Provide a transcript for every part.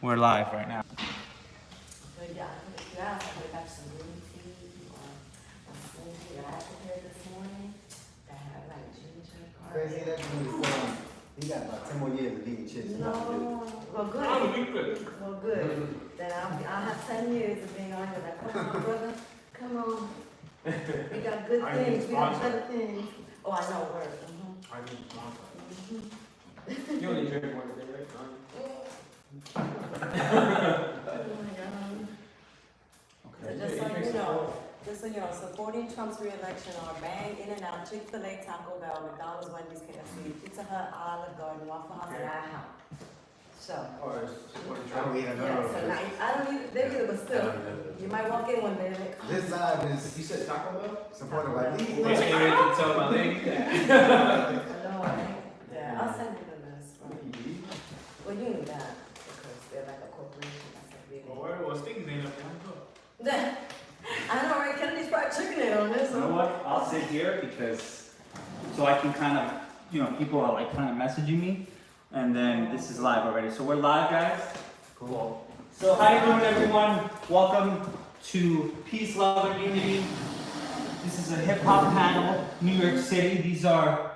We're live right now. So yeah, I would have some green tea or a smoothie that I prepared this morning that had like ginger, Crazy, that dude he got about 10 more years of eating chips. No, well good. Well good. Then I'll have 10 years of being on here like, come on brother, come on. We got good things, we got better things. Oh, I know, word. I need sponsor. You only drink one a day, right? So just so you know, supporting Trump's re-election are Bang, In-N-Out, Chick-fil-A, Taco Bell, McDonald's, Wendy's, KFC, Pizza Hut, Olive Garden, Waffle House, and IHOP. So, Or supporting I don't Trump. eat none yeah, of so those. now, I don't either, they either, but still, you might walk in one day and like, oh, This live is You said Taco Bell? supported by these. They can't wait to tell my lady that. I know, right? Yeah, I'll send you the list. Well, you knew that, because they're like a corporation, that's like really. Well, Stinky's ain't up there. I know, right? Kennedy's fried chicken ain't on this. You know what? I'll sit here because so I can kind of, you know, people are like kind of messaging me, and then this is live already. So we're live, guys. Cool. So how you doing, everyone? Welcome to Peace, Love, and Unity. This is a hip hop panel, New York City. These are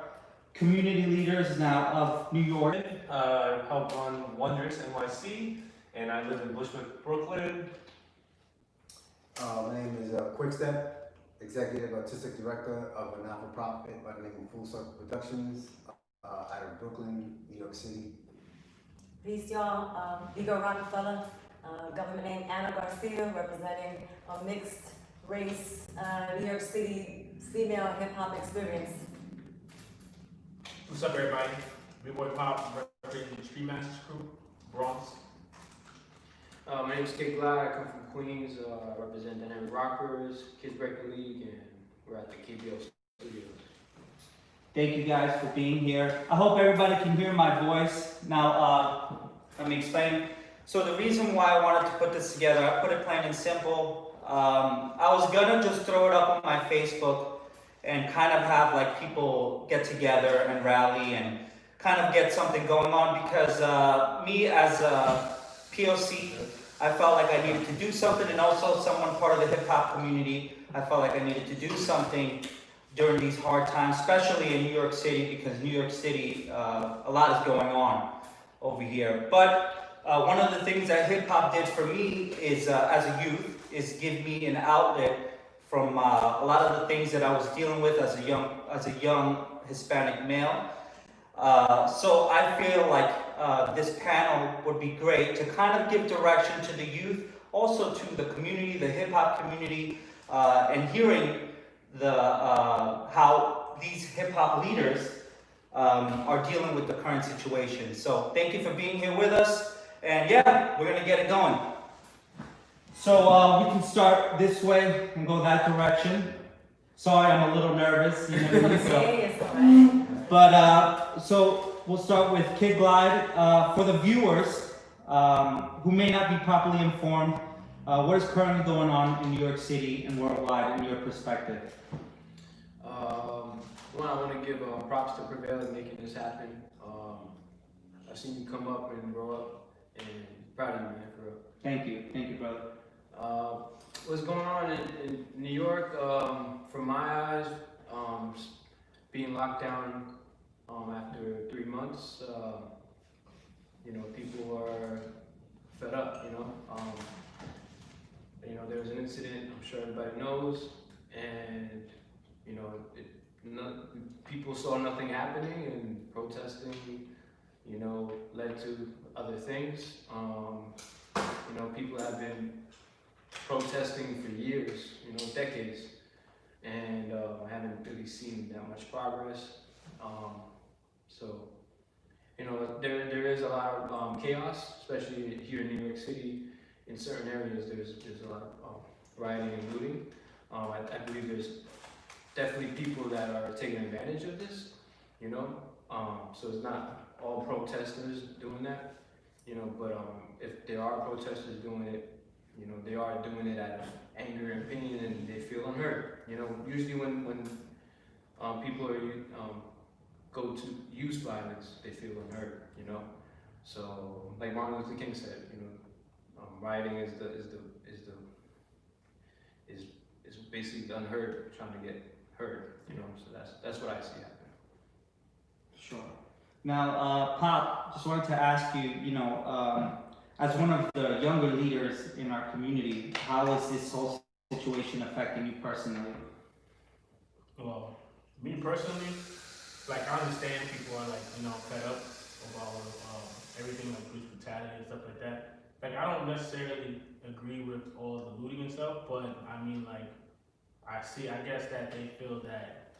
community leaders now of New York. I help run Wondrous NYC, and I live in Bushwick, Brooklyn. My name is Kwikstep, Executive Artistic Director of a not-for-profit by the name of Full Circle Productions out of Brooklyn, New York City. Peace, y'all. Ego Rokafella, government name Anna Garcia, representing a mixed race, New York City female hip hop experience. What's up, everybody? Big Boy Pop, representing the Street Masters Crew, Bronx. My name is Kid Glyde, I come from Queens, I represent Dynamic Rockers, Kids Breaking League, and we're at the KBO Studios. Thank you guys for being here. I hope everybody can hear my voice. Now, let me explain. So the reason why I wanted to put this together, I put it plain and simple. I was gonna just throw it up on my Facebook and kind of have like people get together and rally and kind of get something going on because me as a POC, I felt like I needed to do something, and also someone part of the hip-hop community, I felt like I needed to do something during these hard times, especially in New York City, because New York City, a lot is going on over here. But one of the things that hip-hop did for me is, as a youth, is give me an outlet from a lot of the things that I was dealing with as a young Hispanic male. So I feel like this panel would be great to kind of give direction to the youth, also to the community, the hip-hop community, and hearing the how these hip-hop leaders are dealing with the current situation. So thank you for being here with us, and yeah, we're gonna get it going. So we can start this way and go that direction. Sorry, I'm a little nervous. You know, so. But so we'll start with Kid Glyde. For the viewers who may not be properly informed, what is currently going on in New York City and worldwide in your perspective? One, I want to give props to Prevail in making this happen. I've seen you come up and grow up, and proud of you, man, for real. Thank you, brother. What's going on in New York? From my eyes, being locked down after 3 months, you know, people are fed up, you know. There was an incident, I'm sure everybody knows, and, you know, people saw nothing happening, and protesting, you know, led to other things. You know, people have been protesting for years, you know, decades, and I haven't really seen that much progress. So, you know, there is a lot of chaos, especially here in New York City. In certain areas, there's a lot of rioting and looting. I believe there's definitely people that are taking advantage of this, you know. So it's not all protesters doing that, you know. But if there are protesters doing it, you know, they are doing it out of anger and pain, and they feel unheard. You know, usually when people are go to use violence, they feel unheard. You know, so like Martin Luther King said, you know, Rioting is basically unheard, trying to get heard, you know, so that's what I see happening. Sure. Now, Pop, just wanted to ask you, you know, as one of the younger leaders in our community, how is this whole situation affecting you personally? Well, me personally, like I understand people are like, you know, fed up about everything like police brutality and stuff like that. Like I don't necessarily agree with all the looting and stuff, but I mean like I guess that they feel that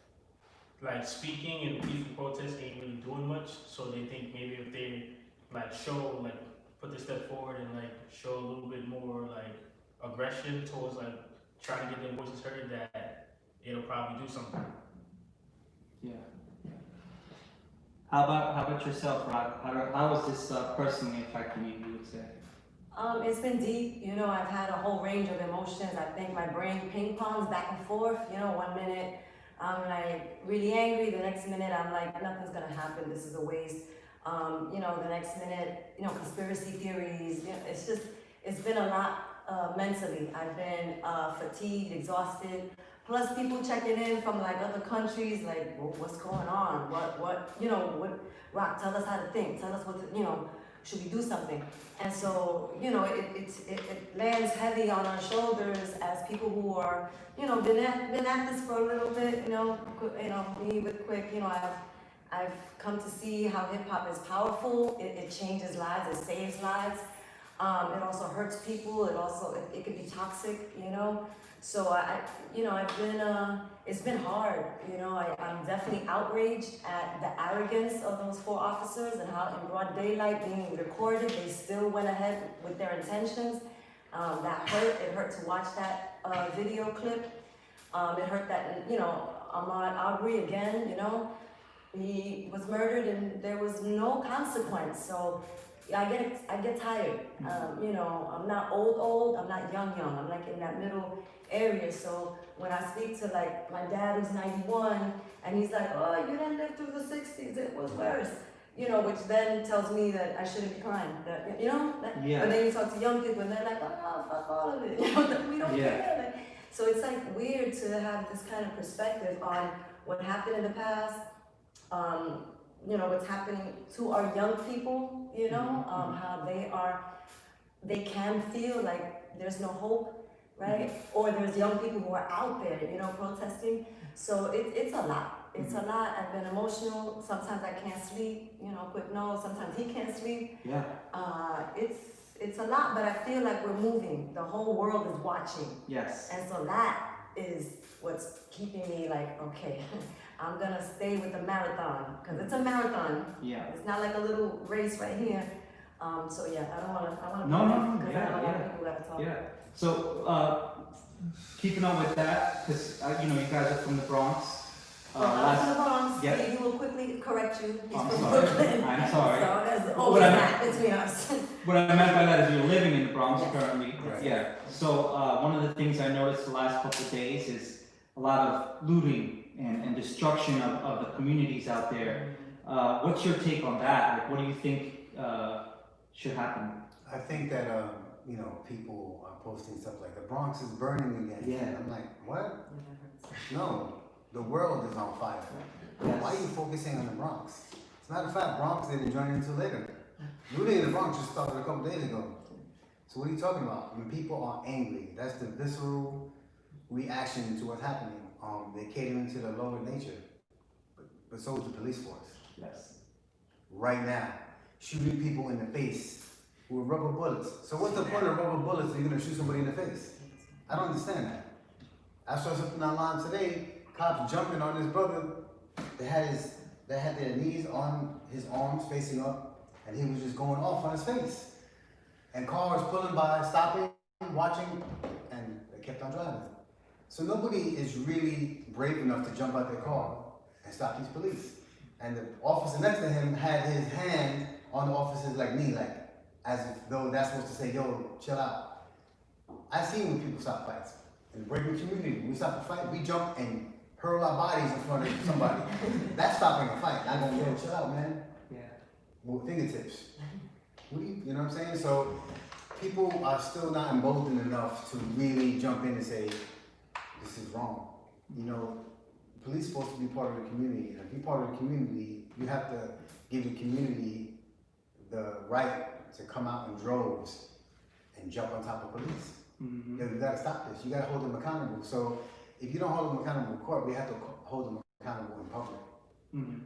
like speaking and peaceful protests ain't really doing much, so they think maybe if they like show like put this step forward and like show a little bit more like aggression towards like trying to get their voices heard, that it'll probably do something. Yeah. How about yourself, Rod? How is this personally affecting you would say? It's been deep, you know, I've had a whole range of emotions. I think my brain ping pongs back and forth, you know, 1 minute I'm like really angry, the next minute I'm like, nothing's gonna happen, this is a waste. You know, the next minute, you know, conspiracy theories, you know, it's been a lot mentally. I've been fatigued, exhausted, plus people checking in from like other countries, like, well, what's going on? What, you know, what, Rock, tell us how to think, tell us what to, you know, should we do something? And so, you know, it lands heavy on our shoulders as people who are, you know, been at this for a little bit, you know, me with Quick, you know, I've come to see how hip hop is powerful. It changes lives, it saves lives. It also hurts people. It can be toxic, you know. So it's been hard, you know. I'm definitely outraged at the arrogance of those 4 officers and how in broad daylight being recorded, they still went ahead with their intentions. That hurt. It hurt to watch that video clip. It hurt that, you know, Ahmaud Arbery again, you know, he was murdered and there was no consequence. So I get tired. You know, I'm not old, I'm not young. I'm like in that middle area. So when I speak to like my dad who's 91 and he's like, oh, you didn't live through the 60s, it was worse. You know, which then tells me that I shouldn't be crying. That, you know? Yeah. But then you talk to young people and they're like, oh, fuck all of it. You know, we don't care. Like, so it's like weird to have this kind of perspective on what happened in the past. You know, what's happening to our young people, you know, how they can feel like there's no hope, right? Or there's young people who are out there, you know, protesting. So it's a lot. It's a lot. I've been emotional. Sometimes I can't sleep, you know, Quick knows. Sometimes he can't sleep. Yeah. It's a lot, but I feel like we're moving. The whole world is watching. Yes. And so that is what's keeping me like, okay, I'm gonna stay with the marathon, because it's a marathon. Yeah. It's not like a little race right here. So yeah, I wanna No, because yeah, I know a lot of people have talked. Yeah. So, keeping on with that, because, you know, you guys are from the Bronx. I'm from the Bronx. yeah. He will quickly correct you. He's I'm from sorry. Brooklyn. I'm sorry. So there's always that between us. What I meant by that is you're living in the Bronx Yes. currently. Right. Yeah. So one of the things I noticed the last couple of days is a lot of looting and destruction of the communities out there. What's your take on that? Like, what do you think should happen? I think that, you know, people are posting stuff like the Bronx is burning again. Yeah. I'm like, what? No, the world is on fire. Yes. Why are you focusing on the Bronx? As a matter of fact, Bronx didn't join until later. Looting in the Bronx just started a couple days ago. So what are you talking about? When people are angry, that's the visceral reaction to what's happening. They're catering to the lower nature, but so is the police force. Yes. Right now, shooting people in the face with rubber bullets. So what's the point of rubber bullets if you're gonna shoot somebody in the face? I don't understand that. I saw something online today, cops jumping on this brother. They had their knees on his arms facing up, and he was just going off on his face. And cars pulling by, stopping, watching, and they kept on driving. So nobody is really brave enough to jump out their car and stop these police. And the officer next to him had his hand on the officer's like knee, like as if though that's supposed to say, yo, chill out. I've seen when people stop fights. In the breaking community, when we stop a fight, we jump and hurl our bodies in front of somebody. That's stopping a fight. Not going, yo, chill out, man. Yeah. With fingertips. You know what I'm saying? So people are still not emboldened enough to really jump in and say, this is wrong. You know, police supposed to be part of the community, and if you're part of the community, you have to give the community the right to come out in droves and jump on top of police. Mm-hmm. You gotta stop this. You gotta hold them accountable. So if you don't hold them accountable in court, we have to hold them accountable in public. Mm-hmm.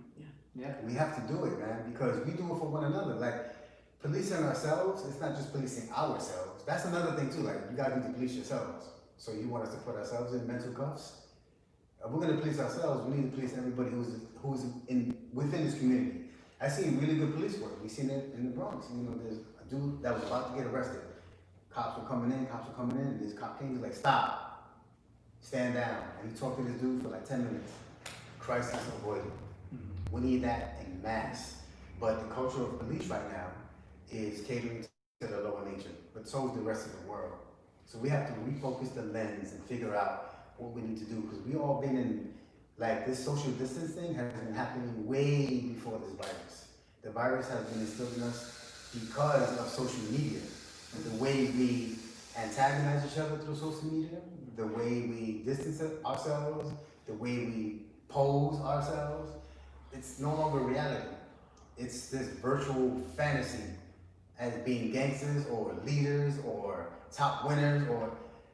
Yeah. We have to do it, man, because we do it for one another. Like, policing ourselves, it's not just policing ourselves. That's another thing too, like, you guys need to police yourselves. So you want us to put ourselves in mental cuffs? If we're gonna police ourselves, we need to police everybody who's within this community. I've seen really good police work. We've seen it in the Bronx. You know, there's a dude that was about to get arrested. Cops were coming in, and this cop came, he was like, stop, stand down. And he talked to this dude for like 10 minutes. Crisis avoided. We need that en masse. But the culture of police right now is catering to the lower nature, but so is the rest of the world. So we have to refocus the lens and figure out what we need to do, because we all been in, like, this social distancing has been happening way before this virus. The virus has been instilled in us because of social media. And the way we antagonize each other through social media, the way we distance ourselves, the way we pose ourselves, it's no longer reality. It's this virtual fantasy as being gangsters or leaders or top winners, or,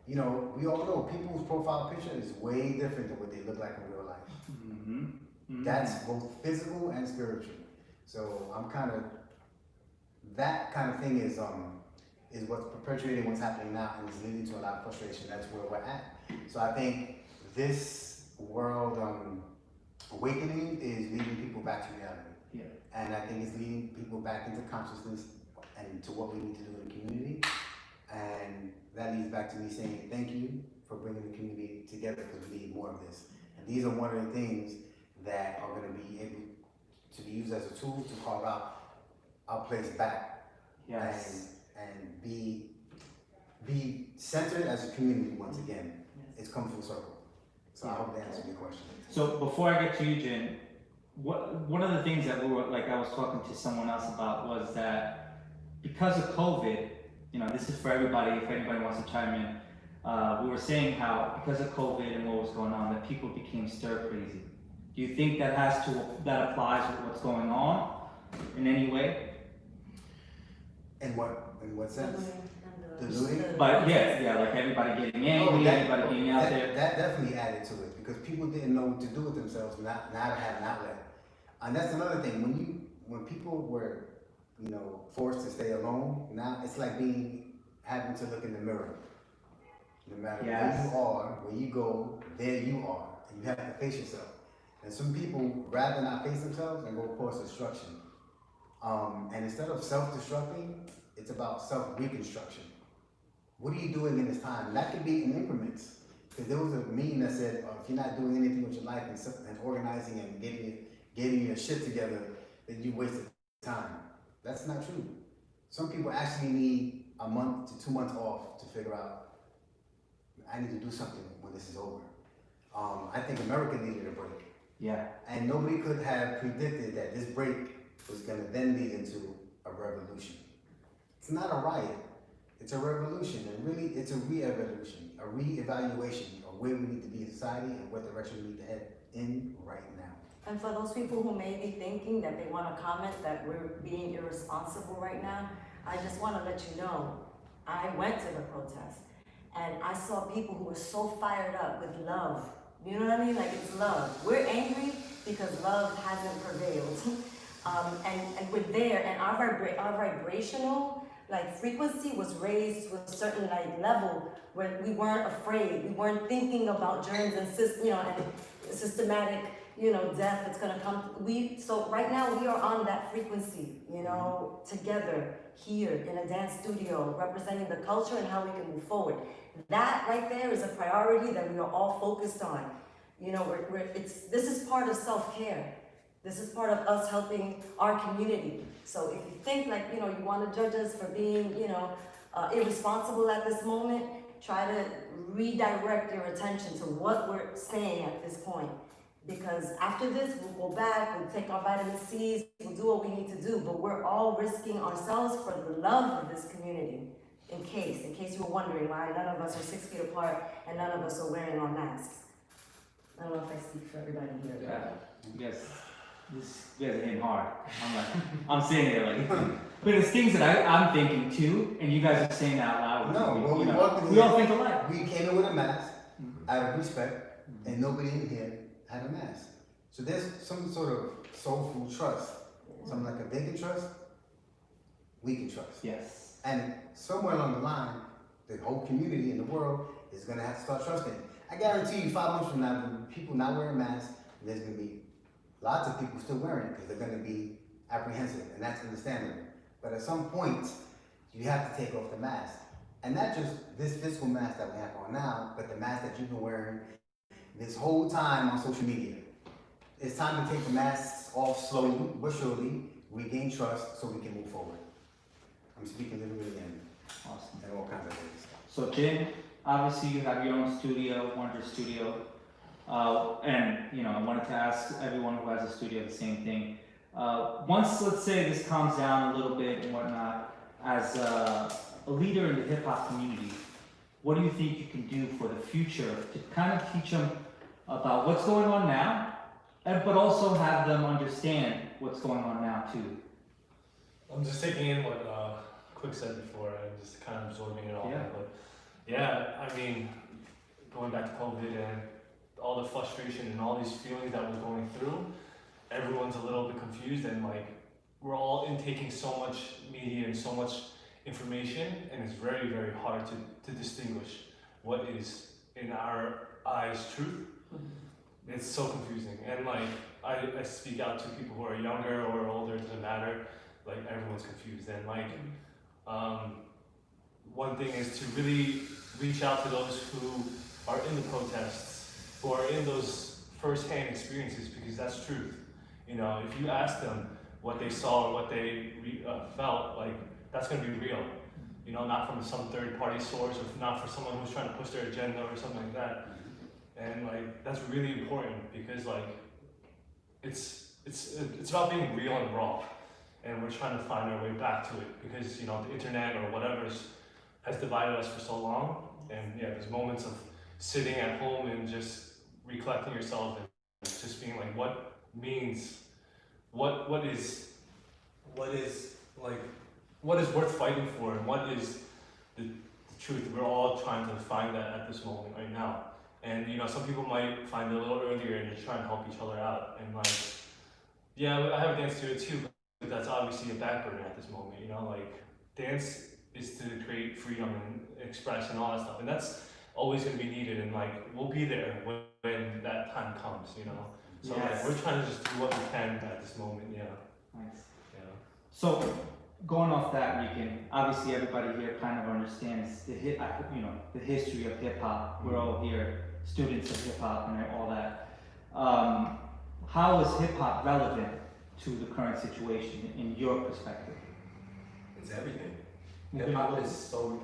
you know, we all know people's profile picture is way different than what they look like in real life. Mm-hmm. Mm-hmm. That's both physical and spiritual. So I'm kind of, that kind of thing is what's perpetuating what's happening now, and is leading to a lot of frustration. That's where we're at. So I think this world awakening is leading people back to reality. Yeah. And I think it's leading people back into consciousness and to what we need to do in the community. And that leads back to me saying thank you for bringing the community together, because we need more of this. And these are one of the things that are going to be able to be used as a tool to carve out our place back. Yes. And be centered as a community once again. It's come full circle. So I hope that answered your question. So before I get to you, Jen, one of the things that I was talking to someone else about was that because of COVID, you know, this is for everybody, if anybody wants to chime in, we were saying how because of COVID and what was going on, that people became stir crazy. Do you think that applies with what's going on in any way? In what sense? The looting? But yeah, like everybody getting angry, everybody being out there. That definitely added to it, because people didn't know what to do with themselves, now to have an outlet. And that's another thing, when people were, you know, forced to stay alone, now it's like having to look in the mirror. No matter where you are, where you go, there you are, and you have to face yourself. And some people rather not face themselves and go cause destruction. And instead of self-destructing, it's about self-reconstruction. What are you doing in this time? And that could be in increments. Because there was a meme that said, if you're not doing anything with your life and organizing and getting your shit together, then you wasted time. That's not true. Some people actually need a month to 2 months off to figure out, I need to do something when this is over. I think America needed a break. Yeah. And nobody could have predicted that this break was going to then lead into a revolution. It's not a riot. It's a revolution, and really it's a re-evolution, a re-evaluation of where we need to be in society and what direction we need to head in right now. And for those people who may be thinking that they want to comment that we're being irresponsible right now, I just want to let you know, I went to the protest and I saw people who were so fired up with love. You know what I mean? Like, it's love. We're angry because love hasn't prevailed. And we're there, and our vibrational frequency was raised to a certain level where we weren't afraid. We weren't thinking about germs and systematic death that's gonna come. So right now we are on that frequency, together here in a dance studio, representing the culture and how we can move forward. That right there is a priority that we are all focused on. This is part of self-care. This is part of us helping our community. So if you think you want to judge us for being, irresponsible at this moment, try to redirect your attention to what we're saying at this point. Because after this, we'll go back, we'll take our vitamin C's, we'll do what we need to do, but we're all risking ourselves for the love of this community. in case you were wondering why none of us are 6 feet apart and none of us are wearing our masks. I don't know if I speak for everybody here. Yes, this you guys are hitting hard. I'm sitting there like, but it's things that I'm thinking too, and you guys are saying out loud. No, when we you know, walked in we here, all think alike. we came in with a mask out of respect, and nobody in here had a mask. So there's some sort of soulful trust, something like a they can trust, we can trust. Yes. And somewhere along the line, the whole community in the world is gonna have to start trusting. I guarantee you 5 months from now, when people not wearing masks, there's gonna be lots of people still wearing it because they're gonna be apprehensive, and that's understandable. But at some point, you have to take off the mask. And not just this physical mask that we have on now, but the mask that you've been wearing this whole time on social media. It's time to take the masks off slowly but surely, regain trust so we can move forward. I'm speaking literally Awesome. in all kinds of ways. So Jim, obviously you have your own studio, Wonder Studio, and you know I wanted to ask everyone who has a studio the same thing. Once, let's say, this calms down a little bit and whatnot, as a leader in the hip hop community, what do you think you can do for the future to kind of teach them about what's going on now, but also have them understand what's going on now too? I'm just taking in what Quick said before and just kind of absorbing it all. Yeah. But yeah, I mean, going back to COVID and all the frustration and all these feelings that we're going through, everyone's a little bit confused and like we're all intaking so much media and so much information, and it's very, very hard to distinguish what is in our eyes truth. It's so confusing, and like I speak out to people who are younger or older, it doesn't matter, like everyone's confused. And like one thing is to really reach out to those who are in the protests, who are in those first-hand experiences, because that's truth. You know, if you ask them what they saw or what they felt, like that's going to be real. You know, not from some third-party source or not for someone who's trying to push their agenda or something like that. And like that's really important because like it's about being real and raw, and we're trying to find our way back to it because you know the internet or whatever has divided us for so long. And yeah, there's moments of sitting at home and just recollecting yourself and just being like, what means, what is worth fighting for, and what is the truth. We're all trying to find that at this moment right now. And you know, some people might find it a little earlier and just try and help each other out. And like, yeah, I have a dance studio too, but that's obviously a back burner at this moment. You know, like dance is to create freedom and express and all that stuff, and that's always going to be needed. And like, we'll be there when that time comes. You know, so Yes. like, we're trying to just do what we can at this moment. Yeah. Nice. Yeah. So, going off that, Rican, obviously everybody here kind of understands the history of hip hop. We're all here, students of hip hop and all that. How is hip hop relevant to the current situation in your perspective? It's everything. Hip hop has so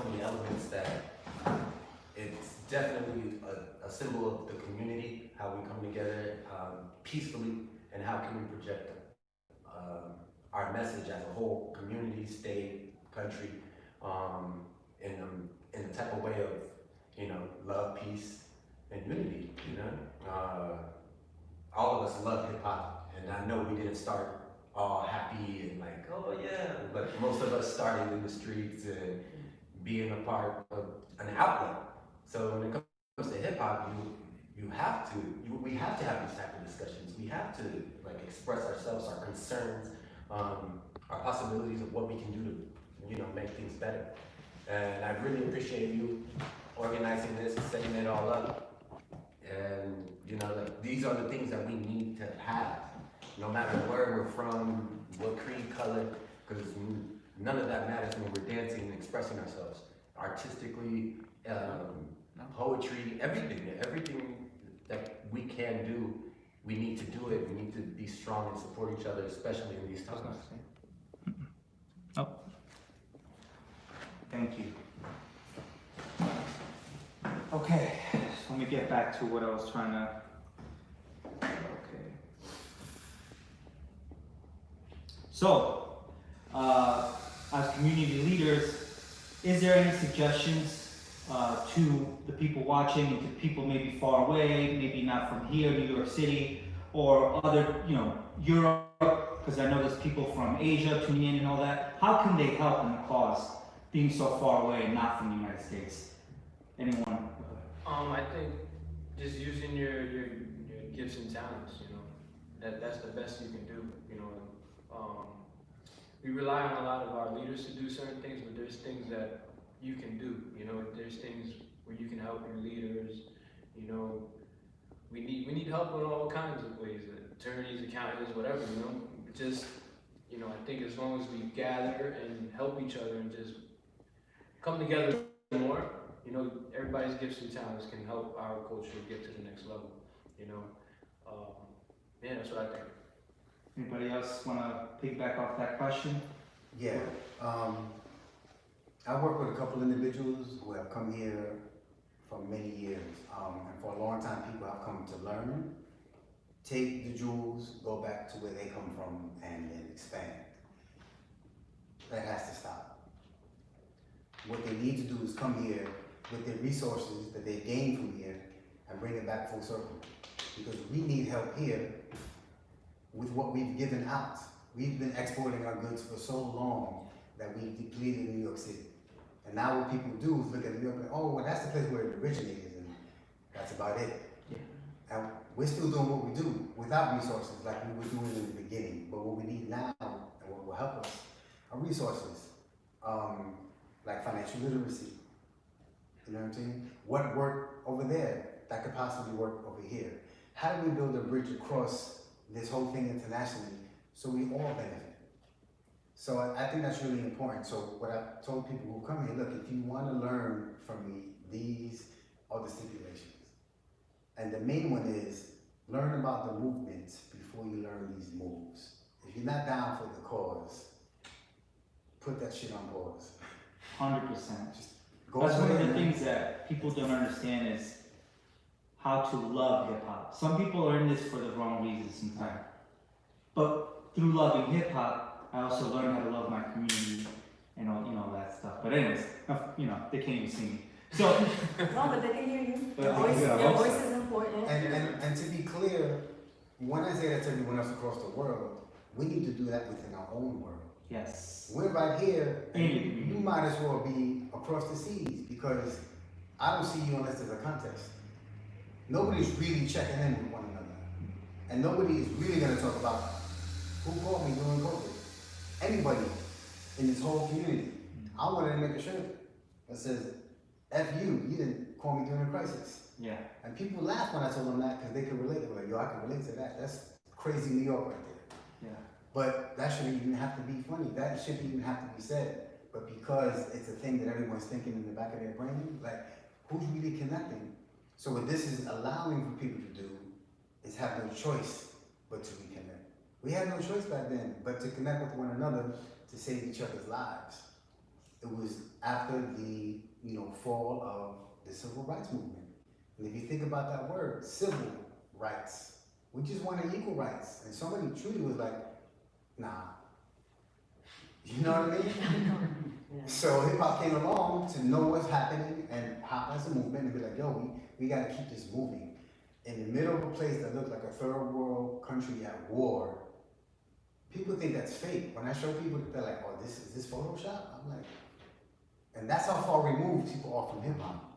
many elements that it's definitely a symbol of the community, how we come together peacefully, and how can we project our message as a whole, community, state, country, in the type of way of, you know, love, peace, and unity, you know? All of us love hip hop, and I know we didn't start all happy and like, oh yeah, but most of us started in the streets and being a part of an outlet. So when it comes to hip hop, we have to have these type of discussions. We have to like express ourselves, our concerns, our possibilities of what we can do to, you know, make things better. And I really appreciate you organizing this, setting it all up. And you know, like, these are the things that we need to have, no matter where we're from, what creed, color, because none of that matters when we're dancing and expressing ourselves artistically, poetry, everything that we can do. We need to do it. We need to be strong and support each other, especially in these times. Oh. Thank you. Okay, so let me get back to what I was trying to. Okay. So, as community leaders, is there any suggestions to the people watching and to people maybe far away, maybe not from here, New York City, or other, Europe, because I know there's people from Asia tuning in and all that. How can they help in the cause, being so far away and not from the United States? Anyone? I think just using your gifts and talents, that's the best you can do, we rely on a lot of our leaders to do certain things, but there's things that you can do, there's things where you can help your leaders, we need help in all kinds of ways, attorneys, accountants, whatever, just, I think as long as we gather and help each other and just come together more, everybody's gifts and talents can help our culture get to the next level, yeah, that's what I think. Anybody else want to piggyback off that question? Yeah, I work with a couple individuals who have come here for many years, and for a long time people have come to learn, take the jewels, go back to where they come from, and then expand. That has to stop. What they need to do is come here with the resources that they gain from here and bring it back full circle. Because we need help here with what we've given out. We've been exporting our goods for so long that we've depleted New York City. And now what people do is look at New York and, oh, well, that's the place where it originated, and that's about it. Yeah. And we're still doing what we do without resources like we were doing in the beginning. But what we need now, and what will help us, are resources, like financial literacy. You know what I'm saying? What worked over there that could possibly work over here? How do we build a bridge across this whole thing internationally so we all benefit? So I think that's really important. So what I told people who come here, look, if you want to learn from me, these are the stipulations. And the main one is learn about the movement before you learn these moves. If you're not down for the cause, put that shit on pause. 100%. Just go That's one of ahead the and- things that people don't understand is how to love hip hop. Some people are in this for the wrong reasons sometimes. But through loving hip hop, I also learned how to love my community and all that stuff. But anyways, they can't even see me. So No, but they can hear you. But Your voice, yeah, I your hope voice so. is important. And to be clear, when I say that to everyone else across the world, we need to do that within our own world. yes. We're right here, and Mm. you might as well be across the seas, because I don't see you unless there's a contest. Nobody's really checking in with one another. And nobody is really gonna talk about who called me during COVID. Anybody in this whole community. I wanted to make a shirt that says, F you didn't call me during a crisis. Yeah. And people laugh when I told them that because they can relate. They're like, yo, I can relate to that. That's crazy New York right there. Yeah. But that shouldn't even have to be funny. That shouldn't even have to be said. But because it's a thing that everyone's thinking in the back of their brain, like, who's really connecting? So what this is allowing for people to do is have no choice but to reconnect. We had no choice back then but to connect with one another to save each other's lives. It was after the fall of the civil rights movement. And if you think about that word, civil rights, we just wanted equal rights. And somebody truly was like, nah. You know what I mean? Yeah. So hip hop came along to know what's happening and hop as a movement and be like, yo, we gotta keep this moving. In the middle of a place that looked like a third world country at war, people think that's fake. When I show people, they're like, oh, is this Photoshop? I'm like, and that's how far removed people are from hip hop.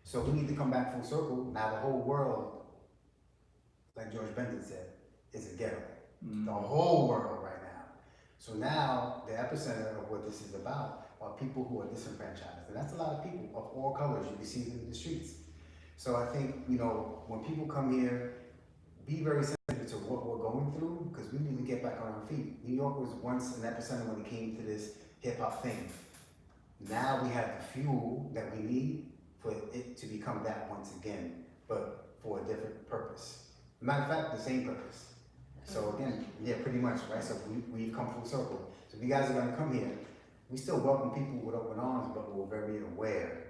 So we need to come back full circle. Now the whole world, like George Benton said, is a ghetto. The whole world right now. So now the epicenter of what this is about are people who are disenfranchised. And that's a lot of people of all colors you see in the streets. So I think, when people come here, be very sensitive to what we're going through, because we need to get back on our feet. New York was once an epicenter when it came to this hip hop thing. Now we have the fuel that we need for it to become that once again, but for a different purpose. Matter of fact, the same purpose. So again, yeah, pretty much, right? So we've come full circle. So if you guys are gonna come here, we still welcome people with open arms, but we're very aware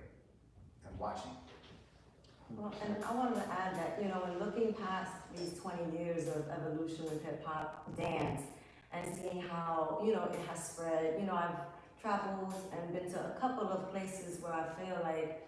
and watching. Well, and I wanted to add that, in looking past these 20 years of evolution with hip hop dance and seeing how, it has spread, I've travels and been to a couple of places where I feel like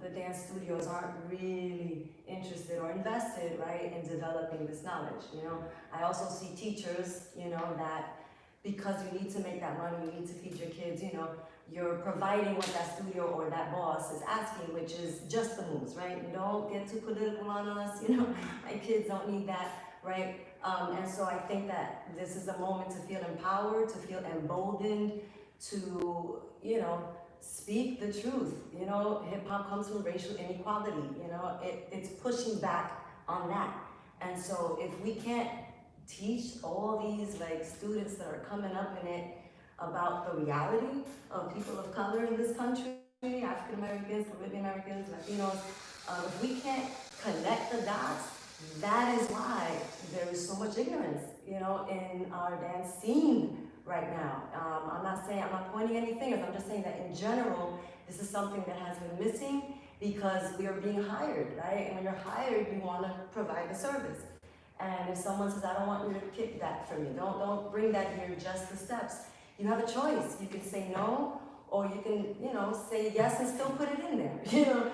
the dance studios aren't really interested or invested, right, in developing this knowledge, you know. I also see teachers, you know, that because you need to make that money, you need to feed your kids, you know, you're providing what that studio or that boss is asking, which is just the moves, right? You don't get too political on us, you know, my kids don't need that, right? And so I think that this is a moment to feel empowered, to feel emboldened, to, you know, speak the truth. You know, hip hop comes from racial inequality, you know, it's pushing back on that. And so if we can't teach all these like students that are coming up in it about the reality of people of color in this country, African Americans, Caribbean Americans, Latinos, if we can't connect the dots, that is why there is so much ignorance, you know, in our dance scene right now. I'm not pointing any fingers, I'm just saying that in general, this is something that has been missing because we are being hired, right? And when you're hired, you want to provide the service. And if someone says, I don't want you to kick that for me, don't bring that here, just the steps. You have a choice. You can say no, or you can, you know, say yes and still put it in there. You know,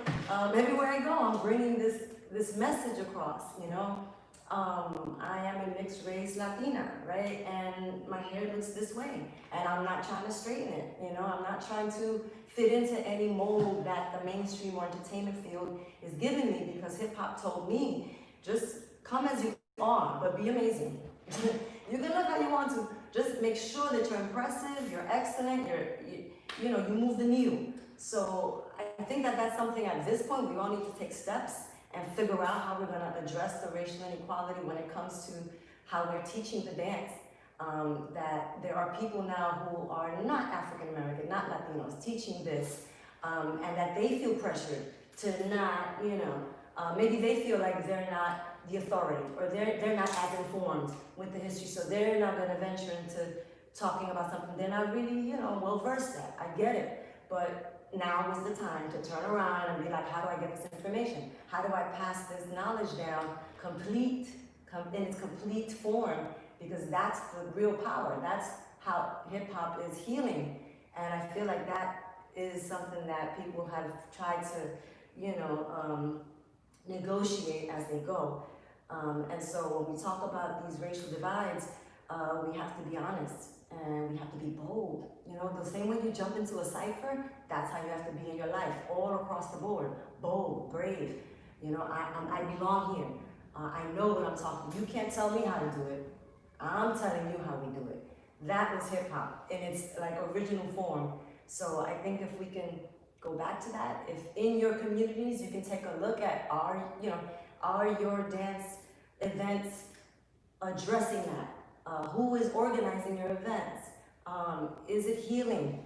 everywhere I go, I'm bringing this message across, you know. I am a mixed race Latina, right? And my hair looks this way, and I'm not trying to straighten it, you know. I'm not trying to fit into any mold that the mainstream or entertainment field is giving me, because hip hop told me, just come as you are, but be amazing. You can look how you want to, just make sure that you're impressive, you're excellent, you know, you move the needle. So I think that that's something at this point we all need to take steps and figure out how we're going to address the racial inequality when it comes to how we're teaching the dance. That there are people now who are not African American, not Latinos, teaching this, and that they feel pressured to not, you know, maybe they feel like they're not the authority, or they're not as informed with the history, so they're not going to venture into talking about something they're not really, you know, well versed at. I get it, but now is the time to turn around and be like, how do I get this information? How do I pass this knowledge down in its complete form? Because that's the real power. That's how hip hop is healing, and I feel like that is something that people have tried to, you know, negotiate as they go. And so when we talk about these racial divides, we have to be honest and we have to be bold. You know, the same way you jump into a cipher, that's how you have to be in your life, all across the board. Bold, brave. You know, I belong here. I know what I'm talking. You can't tell me how to do it. I'm telling you how we do it. That was hip hop in its like original form. So I think if we can go back to that, if in your communities you can take a look at are your dance events addressing that? Who is organizing your events? Is it healing?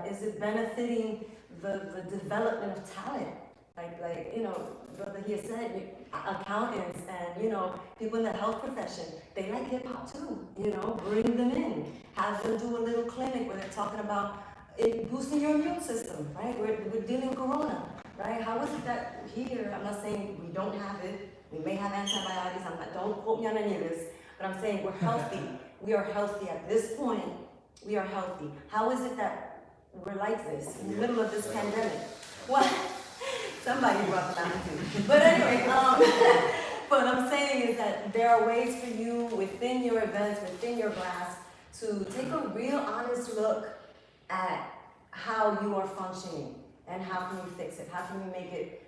Is it benefiting the development of talent? Like you know, brother here said, accountants and, you know, people in the health profession, they like hip hop too, you know, bring them in. Have them do a little clinic where they're talking about boosting your immune system, right? We're dealing with corona, right? How is it that here, I'm not saying we don't have it, we may have antibiotics, don't quote me on any of this, but I'm saying we're healthy. We are healthy at this point, we are healthy. How is it that we're like this in the middle of this pandemic? What? Somebody brought that too. But anyway, what I'm saying is that there are ways for you within your events, within your grasp, to take a real honest look at how you are functioning and how can you fix it? How can you make it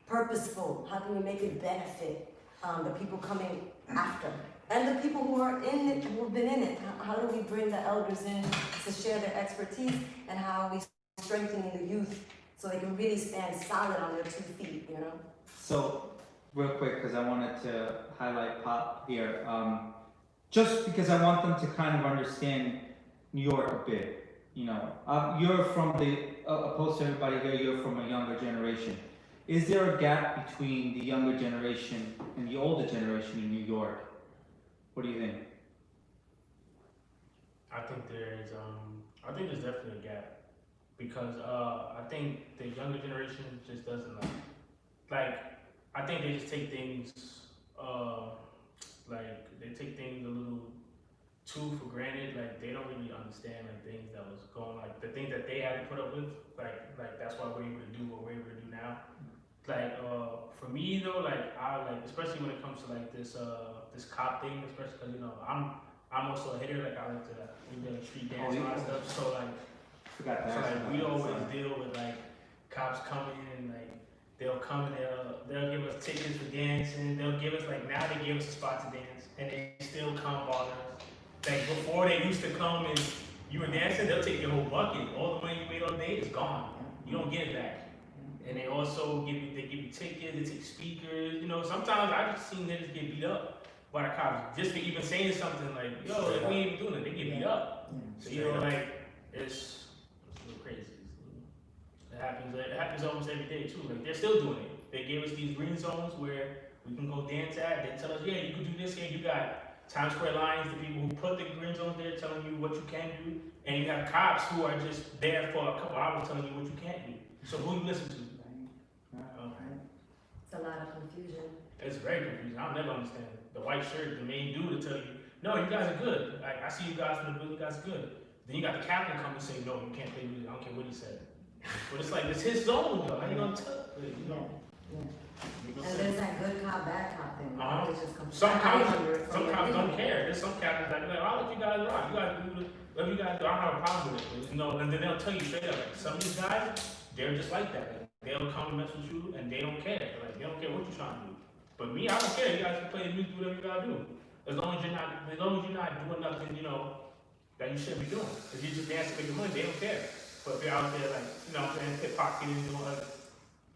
purposeful? How can you make it benefit the people coming after? And the people who are in it, who have been in it. How do we bring the elders in to share their expertise, and how are we strengthening the youth so they can really stand solid on their 2 feet, you know? So, real quick, because I wanted to highlight Pop here, just because I want them to kind of understand New York a bit. You know, you're from opposed to everybody here, you're from a younger generation. Is there a gap between the younger generation and the older generation in New York? What do you think? I think there's definitely a gap, because I think the younger generation just doesn't like I think they just take things like they take things a little too for granted. Like they don't really understand like things that was going, like the things that they had to put up with. Like that's why we're able to do what we're able to do now. Like for me though, like I like, especially when it comes to like this cop thing, especially because you know I'm also a hitter. Like I like to we do like street dance and all that stuff. So like we always deal with like cops coming and like they'll come and they'll give us tickets for dancing. They'll give us like now they give us a spot to dance and they still come bother us. Like before they used to come and you were dancing, they'll take your whole bucket. All the money you made all day is gone. You don't get it back. And they also give you tickets, they take speakers. You know, sometimes I just seen niggas get beat up by the cops just for even saying something like, yo, like, we ain't even doing it. They get beat up. So you know, like it's a little crazy. It happens almost every day too. Like they're still doing it. They gave us these green zones where we can go dance at. They tell us, yeah, you can do this here. You got Times Square lines, the people who put the green zones there telling you what you can do, and you have cops who are just there for a couple hours telling you what you can't do. So who you listen to? It's a lot of confusion. It's very confusing. I'll never understand it. The white shirt, the main dude will tell you, no, you guys are good. Like, I see you guys from the building, you guys are good. Then you got the captain come and say, no, you can't play music. I don't care what he said. But it's like, it's his zone, though. How you gonna tell? You know? And there's that good cop, bad cop thing. It's just confusing. Some cops don't care. There's some captains that be like, I'll let you guys rock. You guys do whatever you guys do. I don't have a problem with it. You know, and then they'll tell you straight up, like, some of these guys, they're just like that. Like, they'll come and mess with you, and they don't care. Like, they don't care what you're trying to do. But me, I don't care. You guys can play the music, do whatever you gotta do. As long as you're not doing nothing, you know, that you shouldn't be doing. If you just dance to make your money, they don't care. But if you're out there, like, you know, playing hip-hop, doing other.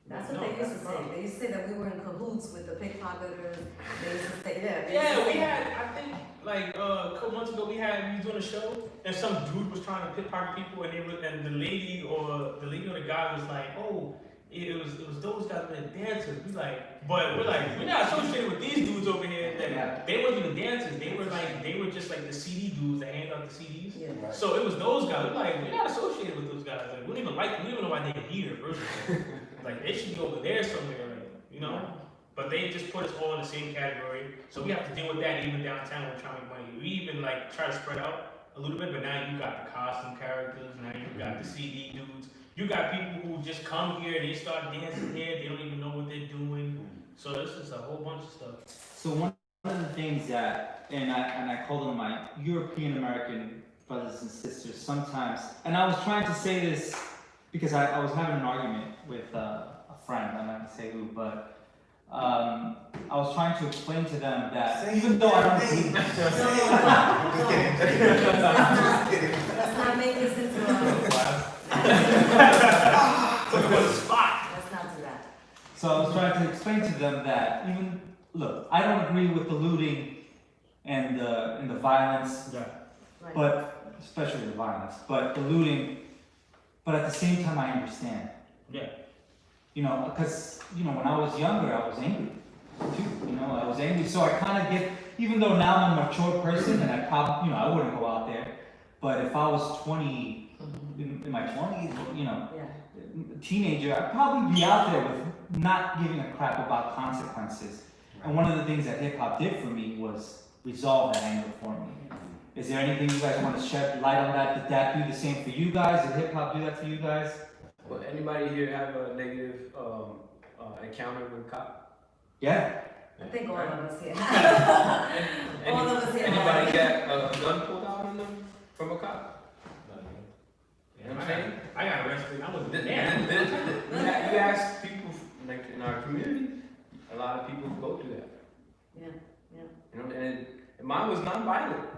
That's what they used to say. They used to say that we were in cahoots with the pickpocketers. They used to say that. Yeah, we had, I think, like a couple months ago, we was doing a show, and some dude was trying to pickpocket people, and the lady or the guy was like, oh, it was those guys that dancers. But we're not associated with these dudes over here. That they weren't even dancers. They were just like the CD dudes that hand out the CDs. Yeah. Right. So it was those guys. We're not associated with those guys. Like, we don't even like them. We don't even know why they're here first of all. Like they should be over there somewhere, like, you know. But they just put us all in the same category. So we have to deal with that even downtown when we're trying to make money. We even like try to spread out a little bit, but now you got the costume characters. Now you got the CD dudes. You got people who just come here and they start dancing here. They don't even know what they're doing. So this is a whole bunch of stuff. So one of the things that, and I call them my European American brothers and sisters sometimes, and I was trying to say this because I was having an argument with a friend, I'm not going to say who, but I was trying to explain to them that even though I don't agree, Let's not make this into a spot. Let's not do that. So I was trying to explain to them that even, look, I don't agree with the looting and the violence, Right. but especially the violence, but the looting, but at the same time I understand. Yeah. You know, because, you know, when I was younger, I was angry too, you know, I was angry, so I kind of get, even though now I'm a mature person and I probably, you know, I wouldn't go out there, but if I was 20, in my 20s, you know, teenager, I'd probably be out there with not giving a crap about consequences. And one of the things that hip hop did for me was resolve that anger for me. Is there anything you guys want to shed light on that? Did that do the same for you guys? Did hip hop do that for you guys? Well, anybody here have a negative encounter with a cop? Yeah. I think all of us here. Any- All of us here. Anybody got a gun pulled out on them from a cop? You know what I'm saying? I got arrested. I was You ask people like in our community, a lot of people go through that. Yeah. You know, and mine was non-violent.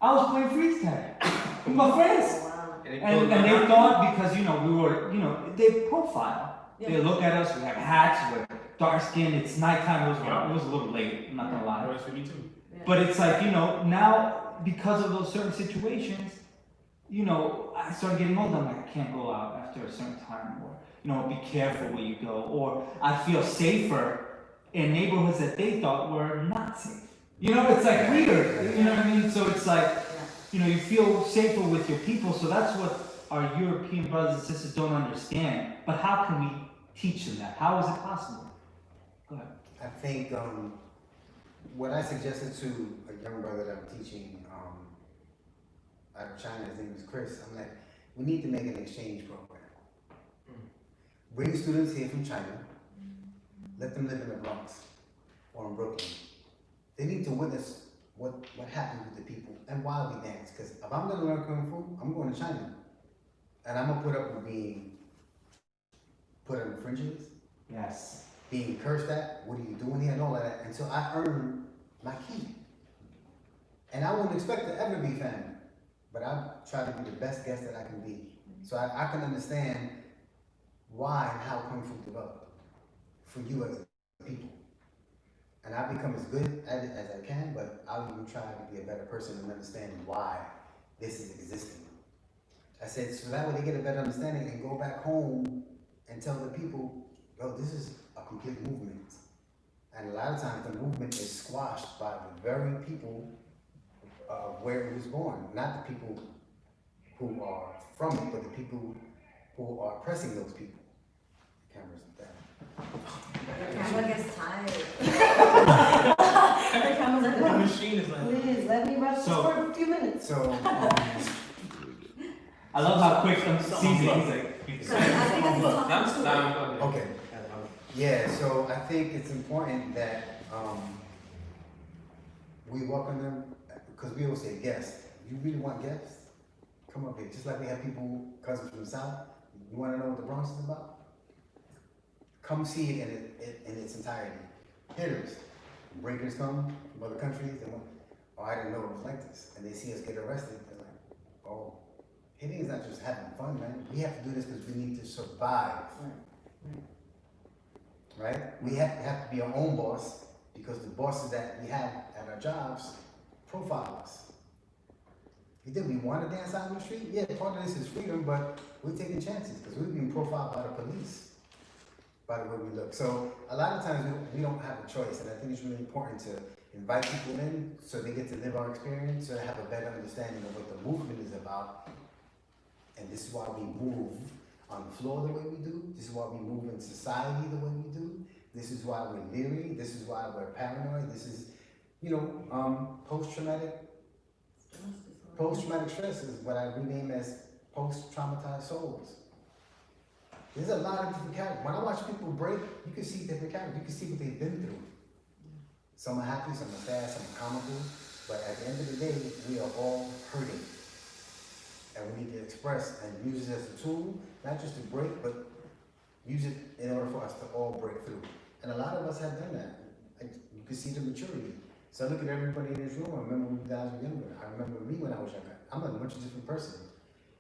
I was playing freeze tag with my friends. Oh, wow. And they thought because, you know, we were, you know, they profile. They look at us, we have hats, we're dark skinned, it's nighttime, it was a little late, I'm not gonna lie. That was for me too. But it's like, you know, now because of those certain situations, you know, I started getting older, I'm like, I can't go out after a certain time, or, you know, be careful where you go, or I feel safer in neighborhoods that they thought were not safe. You know, it's like weird, you know what I mean? So it's like, you know, you feel safer with your people, so that's what our European brothers and sisters don't understand. But how can we teach them that? How is it possible? Go ahead. I think what I suggested to a young brother that I'm teaching out of China, his name was Chris. I'm like, we need to make an exchange program. Bring students here from China, let them live in the Bronx or in Brooklyn. They need to witness what happens with the people and why we dance. Because if I'm gonna learn Kung Fu, I'm going to China. And I'm gonna put up with being put on the fringes, Yes. being cursed at, what are you doing here, and all of that, until I earn my keep. And I wouldn't expect to ever be family, but I try to be the best guest that I can be. So I can understand why and how Kung Fu developed for you as a people. And I become as good at it as I can, but I'll even try to be a better person and understand why this is existing. I said, so that way they get a better understanding and go back home and tell the people, yo, this is a complete movement. And a lot of times the movement is squashed by the very people where it was born, not the people who are from it, but the people who are oppressing those people. Cameras down. The camera gets tired. The camera's like, The "Look, machine is like. please, let me rest So- for a few minutes. So, I love how Kwikstep sees it. He's like, Because I think I can That's talk to down. okay. Yeah, so I think it's important that we welcome them, because we always say guests. You really want guests? Come up here. Just like we have people, cousins from the South. You want to know what the Bronx is about? Come see it in its entirety. Hitters, breakers come from other countries. They want, oh, I didn't know it was like this. And they see us get arrested. They're like, oh, hitting is not just having fun, man. We have to do this because we need to survive. Right? We have to be our own boss because the bosses that we have at our jobs profile us. Did we want to dance out in the street? Yeah, part of this is freedom, but we're taking chances because we're being profiled by the police, by the way we look. So a lot of times we don't have a choice, and I think it's really important to invite people in so they get to live our experience, so they have a better understanding of what the movement is about. And this is why we move on the floor the way we do. This is why we move in society the way we do. This is why we're leery. This is why we're paranoid. This is, post-traumatic stress is what I rename as post-traumatized souls. There's a lot of different characters. When I watch people break, you can see different characters. You can see what they've been through. Some are happy, some are sad, some are comical. But at the end of the day, we are all hurting. And we need to express and use it as a tool, not just to break, but use it in order for us to all break through. And a lot of us have done that. You can see the maturity. So I look at everybody in this room. I remember when you guys were younger. I remember me when I was younger. I'm a much different person.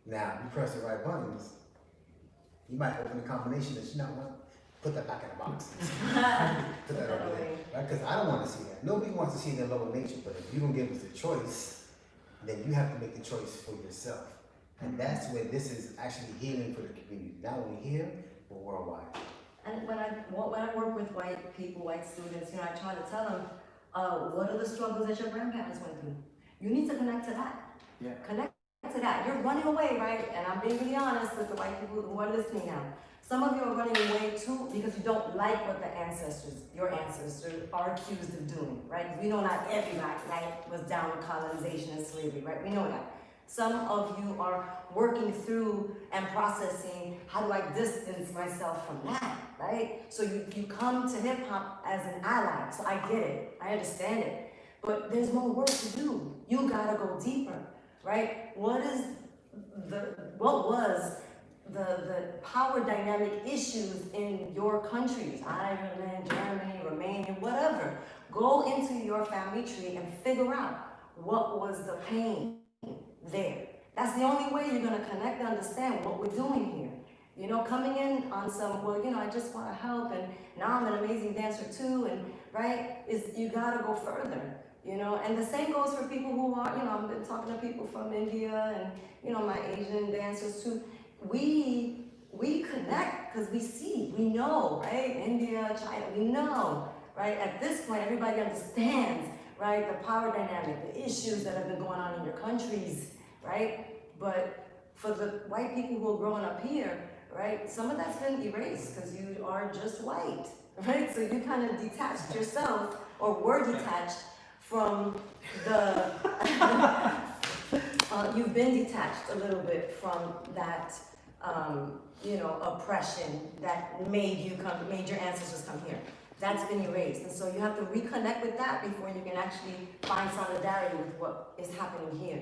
Now, you press the right buttons, you might open a combination that you not want. Put that back in the box. Put that over there. Right? Because I don't want to see that. Nobody wants to see their lower nature, but if you don't give us the choice, then you have to make the choice for yourself. And that's where this is actually healing for the community, not only here, but worldwide. And when I work with white people, white students, I try to tell them, what are the struggles that your grandparents went through? You need to connect to that. Yeah. Connect to that. You're running away, right? And I'm being really honest with the white people who are listening now. Some of you are running away too because you don't like what your ancestors are accused of doing, right? We know not everybody, right, was down with colonization and slavery, right? We know that. Some of you are working through and processing, how do I distance myself from that, right? So you come to hip hop as an ally, so I get it, I understand it, but there's more work to do. You gotta go deeper, right? What was the power dynamic issues in your countries, Ireland, Germany, Romania, whatever. Go into your family tree and figure out what was the pain there. That's the only way you're gonna connect and understand what we're doing here. Coming in on some, I just wanna help and now I'm an amazing dancer too, and right, you gotta go further, and the same goes for people who are, I've been talking to people from India and, my Asian dancers too. We connect because we see, we know, right? India, China, we know, right? At this point, everybody understands, right? The power dynamic, the issues that have been going on in your countries, right? But for the white people who are growing up here, right? Some of that's been erased because you are just white, right? So you kind of detached yourself or were detached from the you've been detached a little bit from that, oppression that made your ancestors come here. That's been erased, and so you have to reconnect with that before you can actually find solidarity with what is happening here.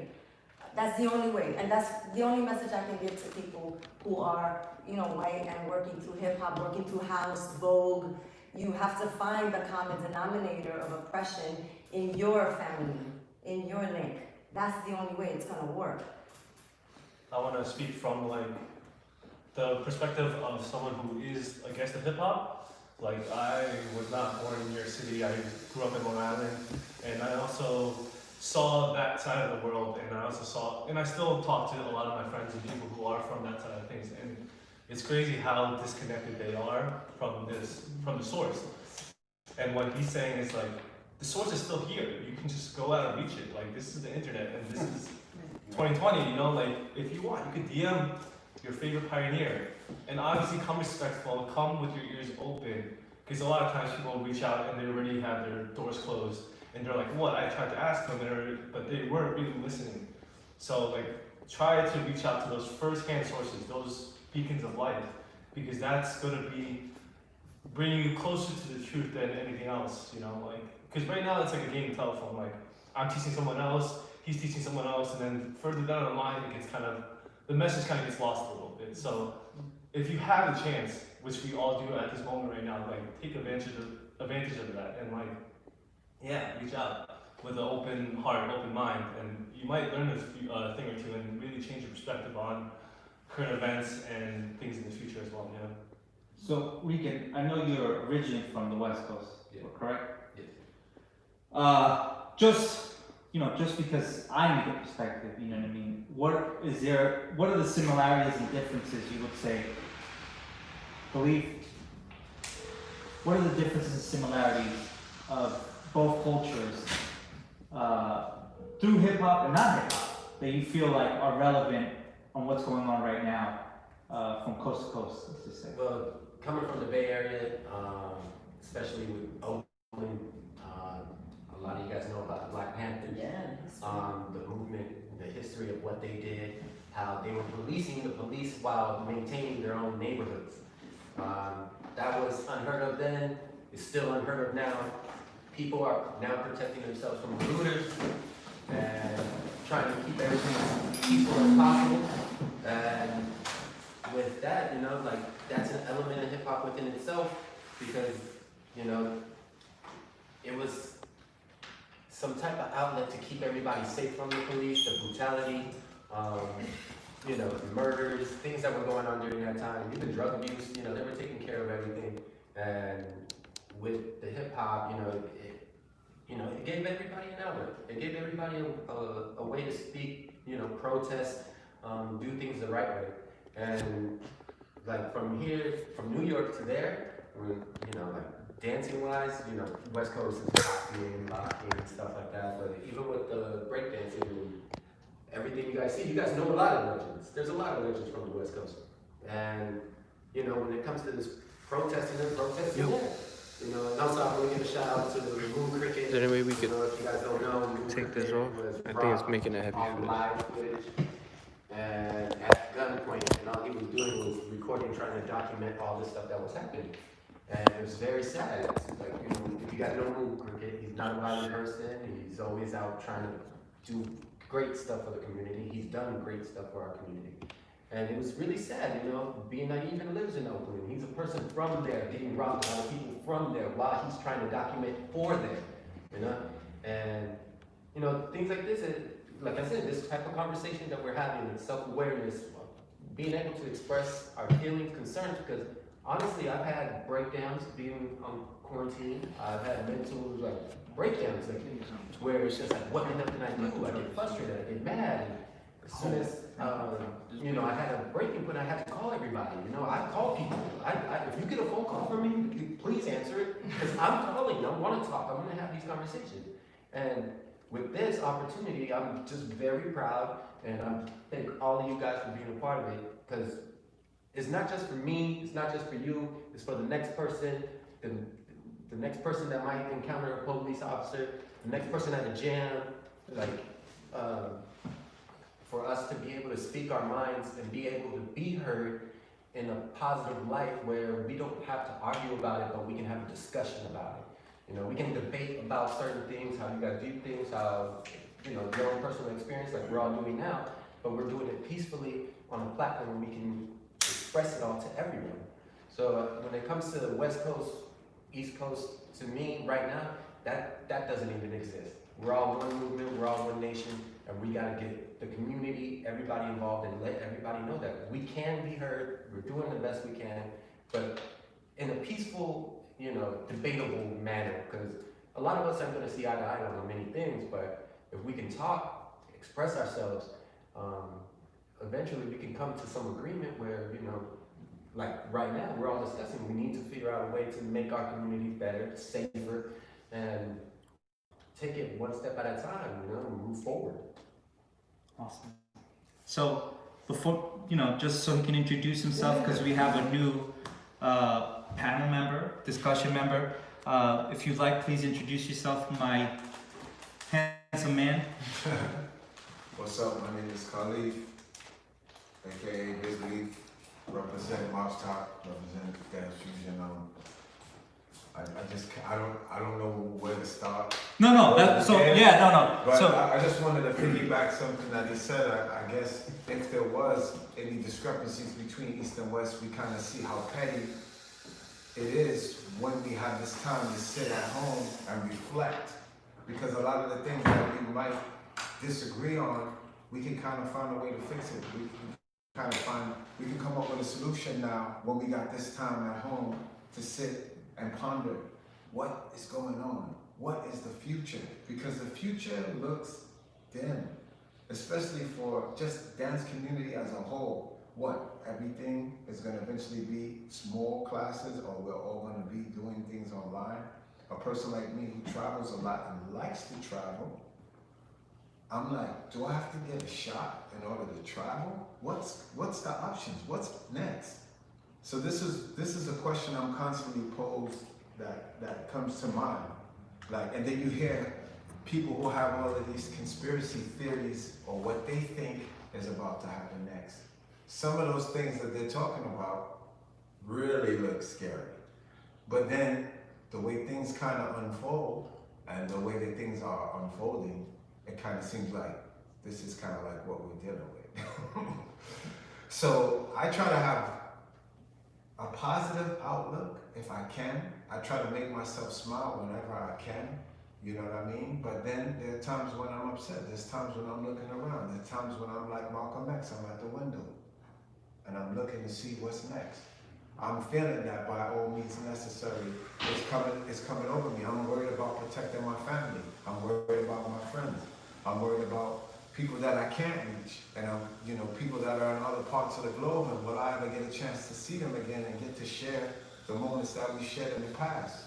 That's the only way, and that's the only message I can give to people who are, white and working through hip hop, working through house, Vogue. You have to find the common denominator of oppression in your family, in your link. That's the only way it's gonna work. I want to speak from the perspective of someone who is against the hip hop. Like, I was not born in New York City. I grew up in Long Island, and I also saw that side of the world, and I still talk to a lot of my friends and people who are from that side of things, and it's crazy how disconnected they are from the source. And what he's saying is like, the source is still here. You can just go out and reach it. Like, this is the internet, and this is 2020, like, if you want, you could DM your favorite pioneer, and obviously come respectful, come with your ears open, because a lot of times people reach out and they already have their doors closed, and they're like, what? I tried to ask them, but they weren't really listening. So like, try to reach out to those first-hand sources, those beacons of light, because that's going to be bringing you closer to the truth than anything else, because right now it's like a game of telephone. Like, I'm teaching someone else, he's teaching someone else, and then further down the line, it gets the message kind of gets lost a little bit. So if you have the chance, which we all do at this moment right now, like, take advantage of that, and reach out with an open heart, open mind, and you might learn a thing or two and really change your perspective on current events and things in the future as well. So, Rican, I know you're originally from the West Coast, correct? Yes. Just because I need a perspective, you know what I mean? What are the similarities and differences you would say? Caleaf, what are the differences and similarities of both cultures through hip hop and not hip hop that you feel like are relevant on what's going on right now from coast to coast, let's just say? Well, coming from the Bay Area, especially with Oakland, a lot of you guys know about the Black Panthers. The movement, the history of what they did, how they were policing the police while maintaining their own neighborhoods. That was unheard of then, it's still unheard of now. People are now protecting themselves from looters and trying to keep everything as peaceful as possible. And with that, that's an element of hip hop within itself, because, it was some type of outlet to keep everybody safe from the police, the brutality, the murders, things that were going on during that time, even drug abuse, they were taking care of everything. And with the hip hop, it gave everybody an outlet. It gave everybody a way to speak, protest, do things the right way. And like from New York to there, dancing wise, West Coast is locking and stuff like that. But even with the breakdancing and everything you guys see, you guys know a lot of legends. There's a lot of legends from the West Coast. And, when it comes to this protesting, and also I want to give a shout out to the Moon Cricket. Is there any way we could if you guys don't know, Moon take this Cricket off? was I think it's making it heavy on for live footage. And at gunpoint, and all he was doing was recording, trying to document all this stuff that was happening. And it was very sad. It's like, if you guys know Moon Cricket, he's not a violent person. He's always out trying to do great stuff for the community. He's done great stuff for our community. And it was really sad, being that he even lives in Oakland. He's a person from there, getting robbed by the people from there while he's trying to document for them, And, things like this, like I said, this type of conversation that we're having, and self-awareness, being able to express our feelings, concerns, because honestly, I've had breakdowns being on quarantine. I've had mental breakdowns, where it's just like, what the hell can I do? I get frustrated, I get mad. And as soon as I had a breaking point, I had to call everybody. I call people. If you get a phone call from me, please answer it, because I'm calling. I want to talk. I want to have these conversations. And with this opportunity, I'm just very proud, and I thank all of you guys for being a part of it, because it's not just for me, it's not just for you, it's for the next person, the next person that might encounter a police officer, the next person at a jam, for us to be able to speak our minds and be able to be heard in a positive light where we don't have to argue about it, but we can have a discussion about it. You know, we can debate about certain things, how you guys view things, how, you know, your own personal experience, like we're all doing now, but we're doing it peacefully on a platform where we can express it all to everyone. So when it comes to the West Coast, East Coast, to me right now, that doesn't even exist. We're all one movement, we're all one nation, and we gotta get the community, everybody involved, and let everybody know that we can be heard, we're doing the best we can, but in a peaceful, you know, debatable manner, because a lot of us aren't gonna see eye to eye on many things, but if we can talk, express ourselves, eventually we can come to some agreement where, you know, like right now, we're all discussing, we need to figure out a way to make our community better, safer, and take it one step at a time, you know, and move forward. Awesome. So before, you know, just so he can introduce himself, because we have a new panel member, discussion member. If you'd like, please introduce yourself, my handsome man. What's up? My name is Caleaf, aka Big Leaf. Represent March Top, represent Gas Fusion. I don't know where to start. No, that, so yeah, no. But So I just wanted to piggyback something that he said. I guess if there was any discrepancies between East and West, we kind of see how petty it is when we have this time to sit at home and reflect. Because a lot of the things that we might disagree on, we can kind of find a way to fix it. We can come up with a solution now when we got this time at home to sit and ponder what is going on. What is the future? Because the future looks dim, especially for just dance community as a whole. What? Everything is going to eventually be small classes, or we're all going to be doing things online. A person like me who travels a lot and likes to travel, I'm like, do I have to get a shot in order to travel? What's the options? What's next? So this is a question I'm constantly posed that comes to mind. Like, and then you hear people who have all of these conspiracy theories or what they think is about to happen next. Some of those things that they're talking about really look scary. But then the way things kind of unfold and the way that things are unfolding, it kind of seems like this is kind of like what we're dealing with. So I try to have a positive outlook if I can. I try to make myself smile whenever I can, you know what I mean? But then there are times when I'm upset. There's times when I'm looking around. There's times when I'm like Malcolm X, I'm at the window and I'm looking to see what's next. I'm feeling that by all means necessary. It's coming over me. I'm worried about protecting my family. I'm worried about my friends. I'm worried about people that I can't reach, and people that are in other parts of the globe, and will I ever get a chance to see them again and get to share the moments that we shared in the past?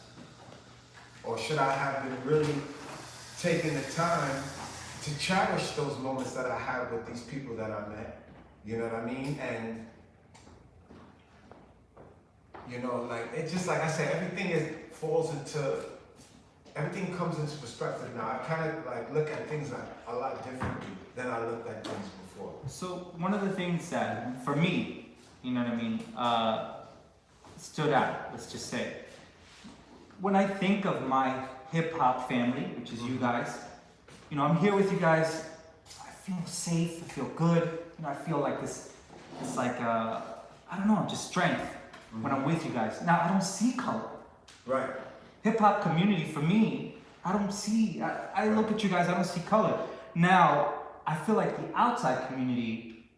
Or should I have been really taking the time to cherish those moments that I have with these people that I met? You know what I mean? And like, it's just like I said, everything comes into perspective now. I kind of like look at things like a lot differently than I looked at things before. So one of the things that, for me, you know what I mean, stood out, let's just say, when I think of my hip-hop family, which is you guys, I'm here with you guys, I feel safe, I feel good, I feel like this like, I don't know, just strength when I'm with you guys. Now, I don't see color. Right. Hip-hop community, for me, I don't see, I look at you guys, I don't see color. Now, I feel like the outside community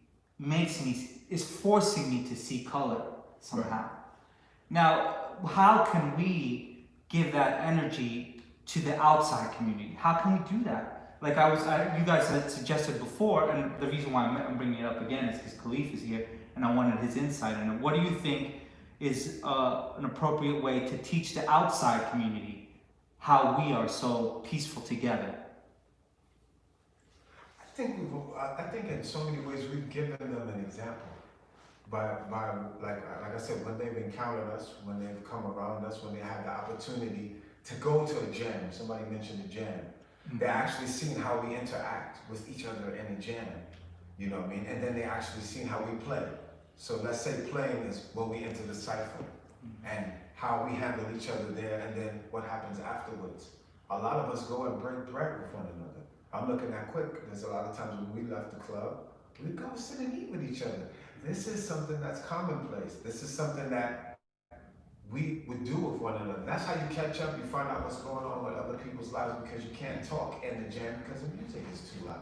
is forcing me to see color somehow. Right. Now, how can we give that energy to the outside community? How can we do that? Like you guys had suggested before, and the reason why I'm bringing it up again is because Caleaf is here, and I wanted his insight on it. What do you think is an appropriate way to teach the outside community how we are so peaceful together? I think in so many ways we've given them an example by like I said, when they've encountered us, when they've come around us, when they had the opportunity to go to a jam. Somebody mentioned a jam. Mm-hmm. They're actually seeing how we interact with each other in a jam. You know what I mean? And then they actually seen how we play. So let's say playing is when we enter the cipher and how we handle each other there, and then what happens afterwards. A lot of us go and break bread with one another. I'm looking at Quick. There's a lot of times when we left the club, we go sit and eat with each other. This is something that's commonplace. This is something that we would do with one another. That's how you catch up. You find out what's going on with other people's lives, because you can't talk in the jam because the music is too loud.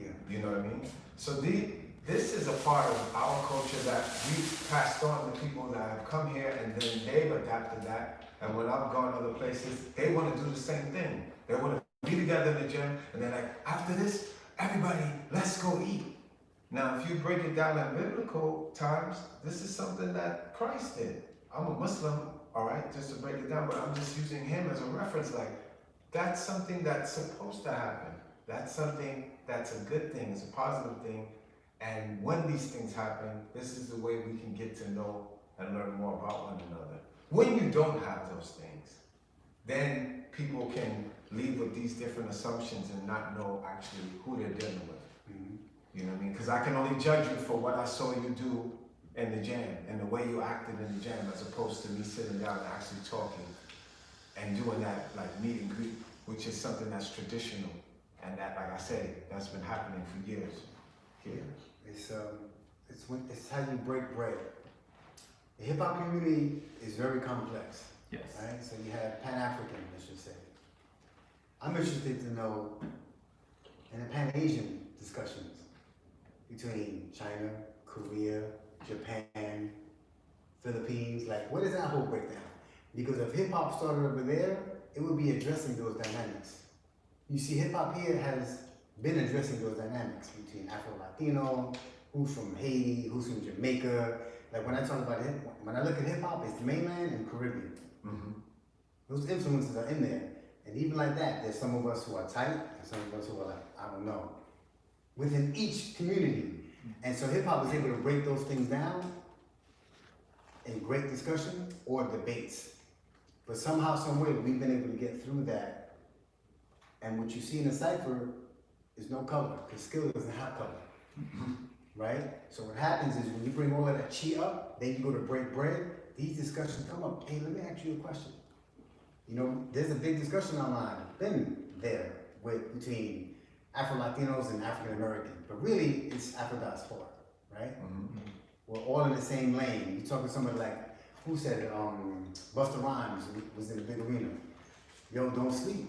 Yeah. You know what I mean? So this is a part of our culture that we've passed on to people that have come here, and then they've adapted that. And when I've gone other places, they want to do the same thing. They want to be together in the gym, and they're like, after this, everybody, let's go eat. Now, if you break it down in biblical times, this is something that Christ did. I'm a Muslim, all right, just to break it down, but I'm just using him as a reference. Like, that's something that's supposed to happen. That's something that's a good thing. It's a positive thing. And when these things happen, this is the way we can get to know and learn more about one another. When you don't have those things, then people can leave with these different assumptions and not know actually who they're dealing with. You know what I mean? Because I can only judge you for what I saw you do in the jam and the way you acted in the jam, as opposed to me sitting down and actually talking and doing that like meet and greet, which is something that's traditional. And that, like I say, that's been happening for years here. It's how you break bread. The hip-hop community is very complex. Yes. Right? So you have Pan-African, let's just say. I'm interested to know in the Pan-Asian discussions between China, Korea, Japan, Philippines, like what is that whole breakdown? Because if hip-hop started over there, it would be addressing those dynamics. You see, hip-hop here has been addressing those dynamics between Afro-Latino, who's from Haiti, who's from Jamaica. Like when I talk about when I look at hip-hop, it's the mainland and Caribbean. Those influences are in there. And even like that, there's some of us who are tight, and some of us who are like, I don't know, within each community. And so hip-hop is able to break those things down in great discussion or debates. But somehow, some way, we've been able to get through that. And what you see in the cipher is no color, because skill doesn't have color, right? So what happens is when you bring all of that chi up, then you go to break bread, these discussions come up. Hey, let me ask you a question. You know, there's a big discussion online, been there, between Afro-Latinos and African-Americans, but really it's Afro-diaspora, right? We're all in the same lane. You talk to somebody like, who said it, Busta Rhymes was in the big arena. Yo, don't sleep.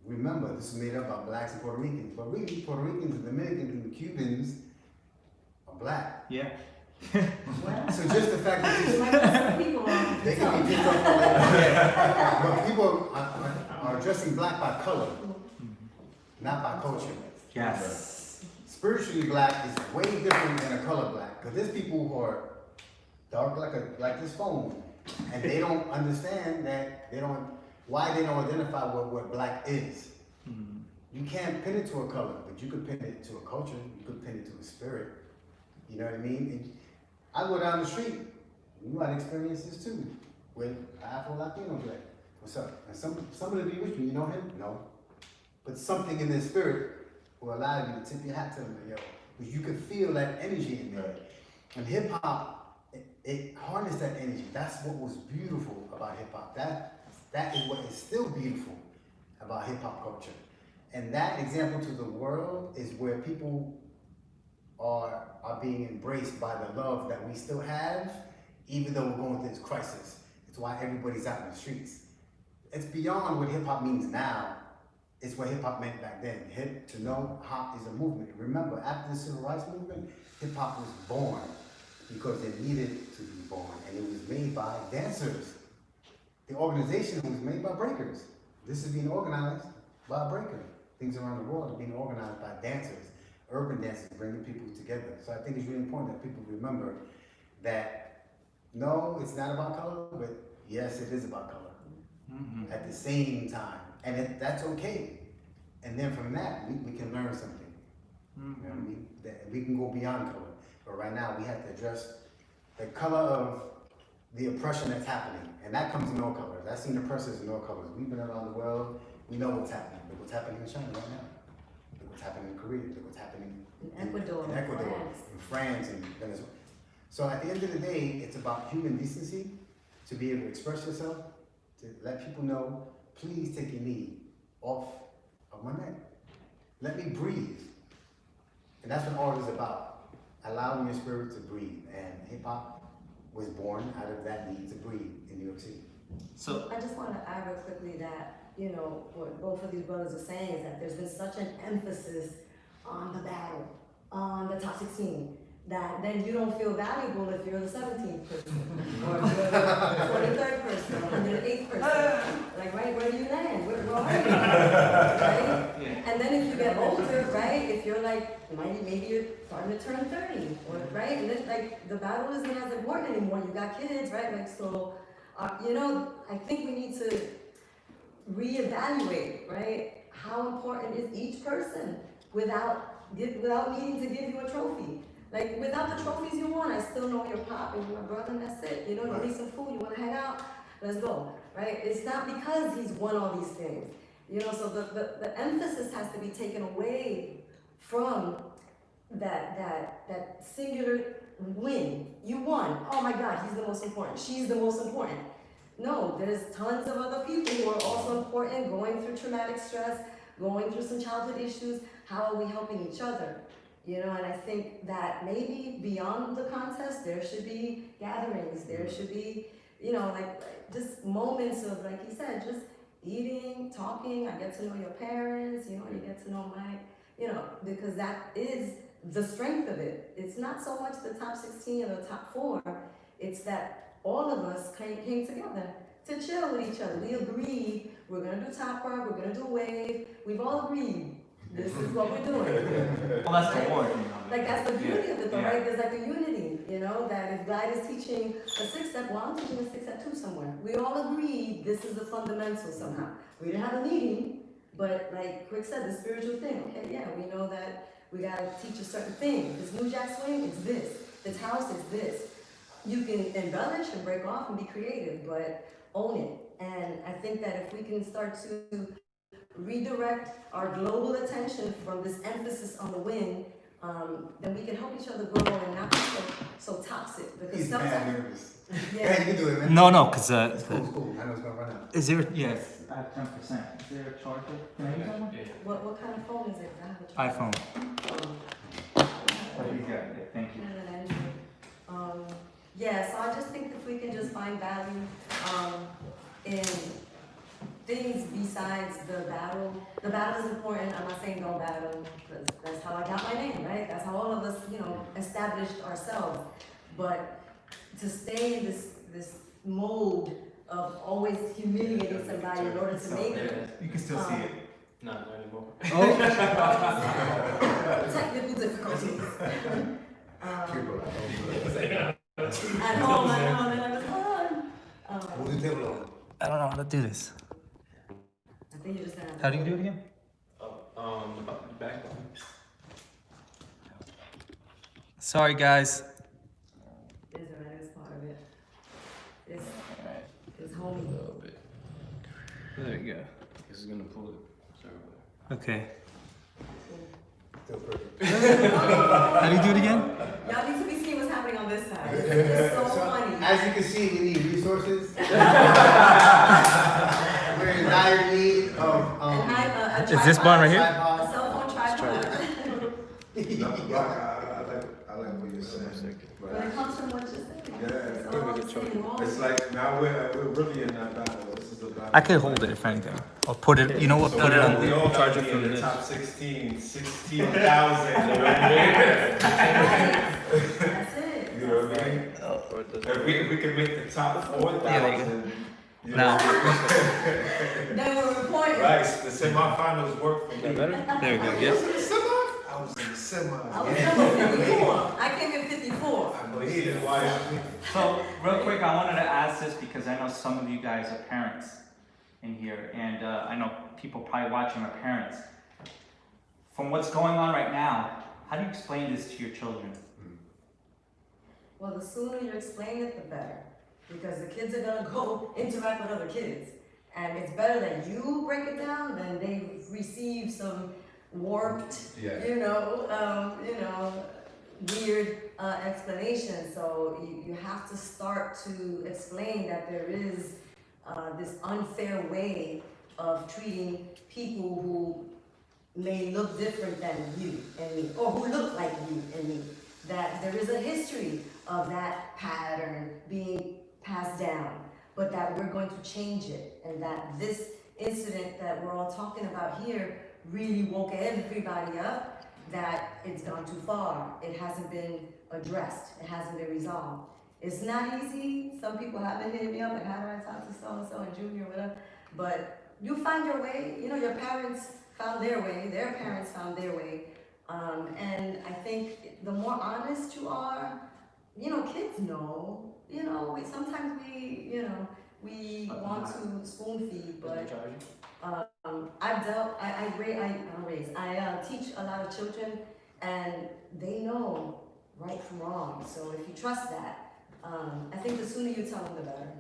Remember, this is made up by blacks and Puerto Ricans, but really Puerto Ricans and Dominicans and Cubans are black. Yeah. So just the fact that People they can be pissed off all that. But people are addressing black by color, not by culture. Yes. Spiritually black is way different than a color black, because there's people who are dark like this phone, and they don't understand that why they don't identify what black is. You can't pin it to a color, but you could pin it to a culture, you could pin it to a spirit. You know what I mean? I go down the street, you might experience this too, with Afro-Latino black. What's up? And somebody be with you, you know him? No. But something in their spirit will allow you to tip your hat to them, yo. Because you can feel that energy in there. And hip hop, it harnessed that energy. That's what was beautiful about hip hop. That is what is still beautiful about hip hop culture. And that example to the world is where people are being embraced by the love that we still have, even though we're going through this crisis. It's why everybody's out in the streets. It's beyond what hip hop means now. It's what hip hop meant back then. Hip to know hop is a movement. Remember, after the civil rights movement, hip hop was born because it needed to be born, and it was made by dancers. The organization was made by breakers. This is being organized by a breaker. Things around the world are being organized by dancers, urban dancers, bringing people together. So I think it's really important that people remember that, no, it's not about color, but yes, it is about color at the same time. And that's okay. And then from that, we can learn something. You know what I mean? That we can go beyond color. But right now, we have to address the color of the oppression that's happening. And that comes in all colors. I've seen oppressors in all colors. We've been around the world. We know what's happening. Look what's happening in China right now. Look what's happening in Korea, look what's happening In Ecuador, France. in France, and Venezuela. So at the end of the day, it's about human decency, to be able to express yourself, to let people know, please take your knee off of my neck. Let me breathe. And that's what art is about, allowing your spirit to breathe. And hip hop was born out of that need to breathe in New York City. So I just want to add real quickly that, you know, what both of these brothers are saying is that there's been such an emphasis on the battle, on the top 16, that then you don't feel valuable if you're the 17th person, or if you're the 23rd person, or 108th person. Like, right, where do you land? Where are you? Right? And then if you get older, right, if you're like, maybe you're starting to turn 30, or, right, and it's like, the battle isn't as important anymore. You got kids, right? Like, so, you know, I think we need to reevaluate, right? How important is each person without needing to give you a trophy? Like, without the trophies you want, I still know your pop and you're my brother, and that's it. You know, you need some food, you want to hang out, let's go, right? It's not because he's won all these things. You know, so the emphasis has to be taken away from that singular win. You won. Oh my God, he's the most important. She's the most important. No, there's tons of other people who are also important, going through traumatic stress, going through some childhood issues. How are we helping each other? You know, and I think that maybe beyond the contest, there should be gatherings. There should be, you know, like just moments of, like he said, just eating, talking. I get to know your parents, you know, you get to know my, you know, because that is the strength of it. It's not so much the top 16 or the top 4. It's that all of us came together to chill with each other. We agreed we're gonna do top part, we're gonna do wave. We've all agreed this is what we're doing. well, that's the Right? point. You know. Like that's the beauty of it, though, Yeah. right? There's like a unity, you know, that if Glyde is teaching a 6-step, well, I'm teaching a 6-step too somewhere. We all agreed this is the fundamental somehow. We didn't have a meeting, but like Kwikstep, the spiritual thing. Okay, yeah, we know that we gotta teach a certain thing. This New Jack Swing, it's this. This house is this. You can embellish and break off and be creative, but own it. And I think that if we can start to redirect our global attention from this emphasis on the win, then we can help each other grow and not be so toxic. Because He's mad sometimes, nervous. yeah, Yeah, you can do it, man. No, because It's cool. I know it's gonna run out. is there? Yes, I have 10%. Is there a charger? Can I use that one? what kind of phone is it? I have a iPhone. Oh, Thank you. yeah, so I just think if we can just find value in things besides the battle. The battle is important. I'm not saying don't battle, because that's how I got my name, right? That's how all of us, you know, established ourselves. But to stay in this mode of always humiliating somebody in order to make it. You can still see it. Not anymore. Technical difficulties. People, At home, I know, and I was fun. Move the table over. I don't know how to do this. I think you just have to. How do you do it again? Back. Sorry, guys. It's alright, it's part of it. It's homey. A little bit. There you go. This is gonna pull it. Sorry. Okay. Still perfect. How do you do it again? Y'all need to be seeing what's happening on this side. It's so funny. As you can see, we need resources. We're in dire need of And Is this one right here? A cell phone tripod. I like what you're saying. When it comes from what you're saying. Yeah, It's all the same wall. It's like now we're really in that battle. This is a battle. I could hold it if anything. Or put it, you know what, So put it on. we all Charge gotta it be from in the this. top 16, 16,000. You That's it. know what I mean? If we can make the top 4,000. you Now. know, Then we're reporting. Right, the semifinals work for me. There we go, yes. I was in the semis. I was number 54. I came in 54. I believe it. Why? So, real quick, I wanted to ask this because I know some of you guys are parents in here, and I know people probably watching are parents. From what's going on right now, how do you explain this to your children? Well, the sooner you explain it, the better. Because the kids are gonna go interact with other kids. And it's better that you break it down than they receive some warped, Yeah. weird explanation. So you have to start to explain that there is this unfair way of treating people who may look different than you and me, or who look like you and me. That there is a history of that pattern being passed down, but that we're going to change it, and that this incident that we're all talking about here really woke everybody up, that it's gone too far. It hasn't been addressed. It hasn't been resolved. It's not easy. Some people have been hitting me up, like, how do I talk to so-and-so and Junior, whatever. But you find your way. Your parents found their way. Their parents found their way. And I think the more honest you are, kids know. Sometimes we want to spoon feed, but I teach a lot of children, and they know right from wrong. So if you trust that, I think the sooner you tell them, the better.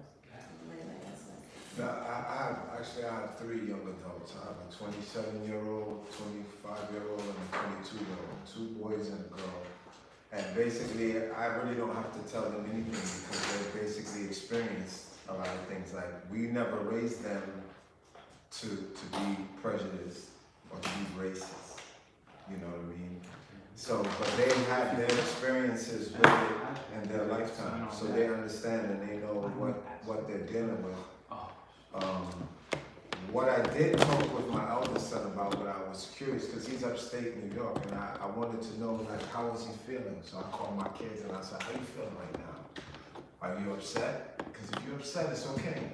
No, I have 3 young adults. I have a 27-year-old, 25-year-old, and a 22-year-old, 2 boys and a girl. And basically, I really don't have to tell them anything because they've basically experienced a lot of things. Like, we never raised them to be prejudiced or to be racist. You know what I mean? So, but they had their experiences with it in their lifetime, so they understand and they know what they're dealing with. What I did talk with my eldest son about, what I was curious, because he's upstate New York, and I wanted to know, like, how was he feeling? So I called my kids and I said, how you feeling right now? Are you upset? Because if you're upset, it's okay.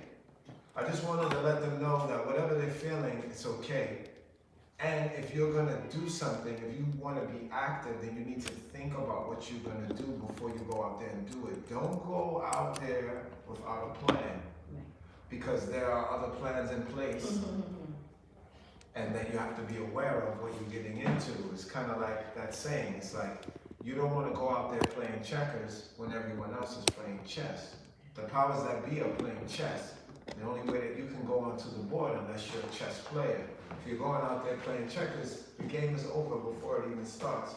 I just wanted to let them know that whatever they're feeling, it's okay. And if you're gonna do something, if you wanna be active, then you need to think about what you're gonna do before you go out there and do it. Don't go out there without a plan, because there are other plans in place, and that you have to be aware of what you're getting into. It's kind of like that saying, it's like, you don't wanna go out there playing checkers when everyone else is playing chess. The powers that be are playing chess. The only way that you can go onto the board unless you're a chess player. If you're going out there playing checkers, the game is over before it even starts.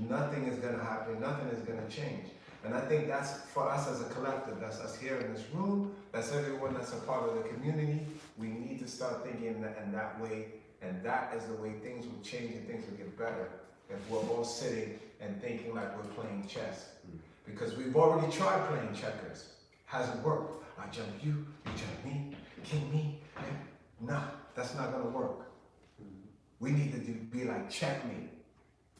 Nothing is gonna happen, nothing is gonna change. And I think that's for us as a collective, that's us here in this room, that's everyone that's a part of the community. We need to start thinking in that way, and that is the way things will change and things will get better. If we're all sitting and thinking like we're playing chess. Because we've already tried playing checkers. Hasn't worked. I jump you, you jump me, king me. No, that's not gonna work. We need to be like checkmate.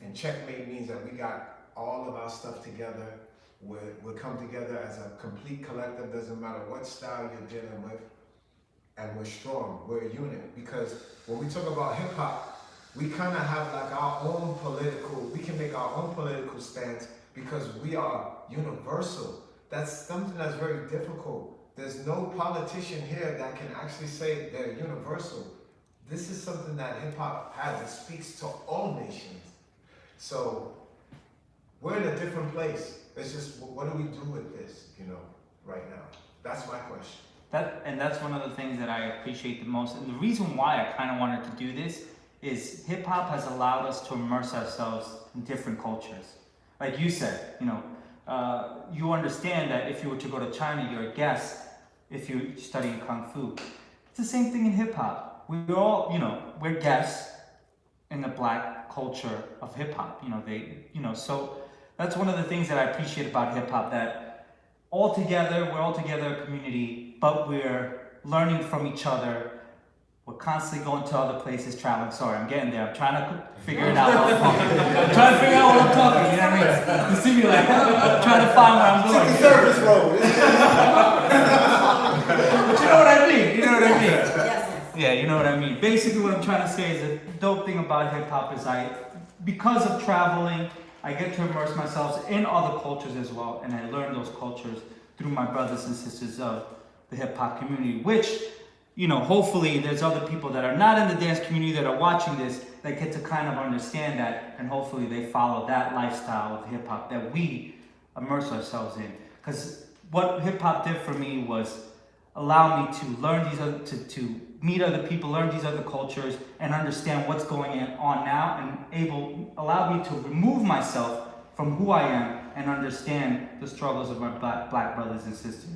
And checkmate means that we got all of our stuff together. We'll come together as a complete collective, doesn't matter what style you're dealing with, and we're strong, we're a unit. Because when we talk about hip hop, we kind of have like our own we can make our own political stance because we are universal. That's something that's very difficult. There's no politician here that can actually say they're universal. This is something that hip hop has. It speaks to all nations. So we're in a different place. It's just, what do we do with this, right now? That's my question. That's one of the things that I appreciate the most. And the reason why I kind of wanted to do this is hip hop has allowed us to immerse ourselves in different cultures. Like you said, you understand that if you were to go to China, you're a guest if you're studying Kung Fu. It's the same thing in hip hop. We're all, we're guests in the black culture of hip hop. So that's one of the things that I appreciate about hip hop, that we're all together a community, but we're learning from each other. We're constantly going to other places, traveling. Sorry, I'm getting there. I'm trying to figure it out while I'm talking. I'm trying to figure out what I'm talking, you know what I mean? You see me like, I'm trying to find where I'm going. Take the service road. But you know what I mean? Yes. Yeah, you know what I mean. Basically what I'm trying to say is the dope thing about hip hop is because of traveling, I get to immerse myself in other cultures as well, and I learn those cultures through my brothers and sisters of the hip hop community, which, hopefully there's other people that are not in the dance community that are watching this that get to kind of understand that, and hopefully they follow that lifestyle of hip hop that we immerse ourselves in. Because what hip hop did for me was allow me to learn these other, to meet other people, learn these other cultures, and understand what's going on now, and allow me to remove myself from who I am and understand the struggles of my black brothers and sisters.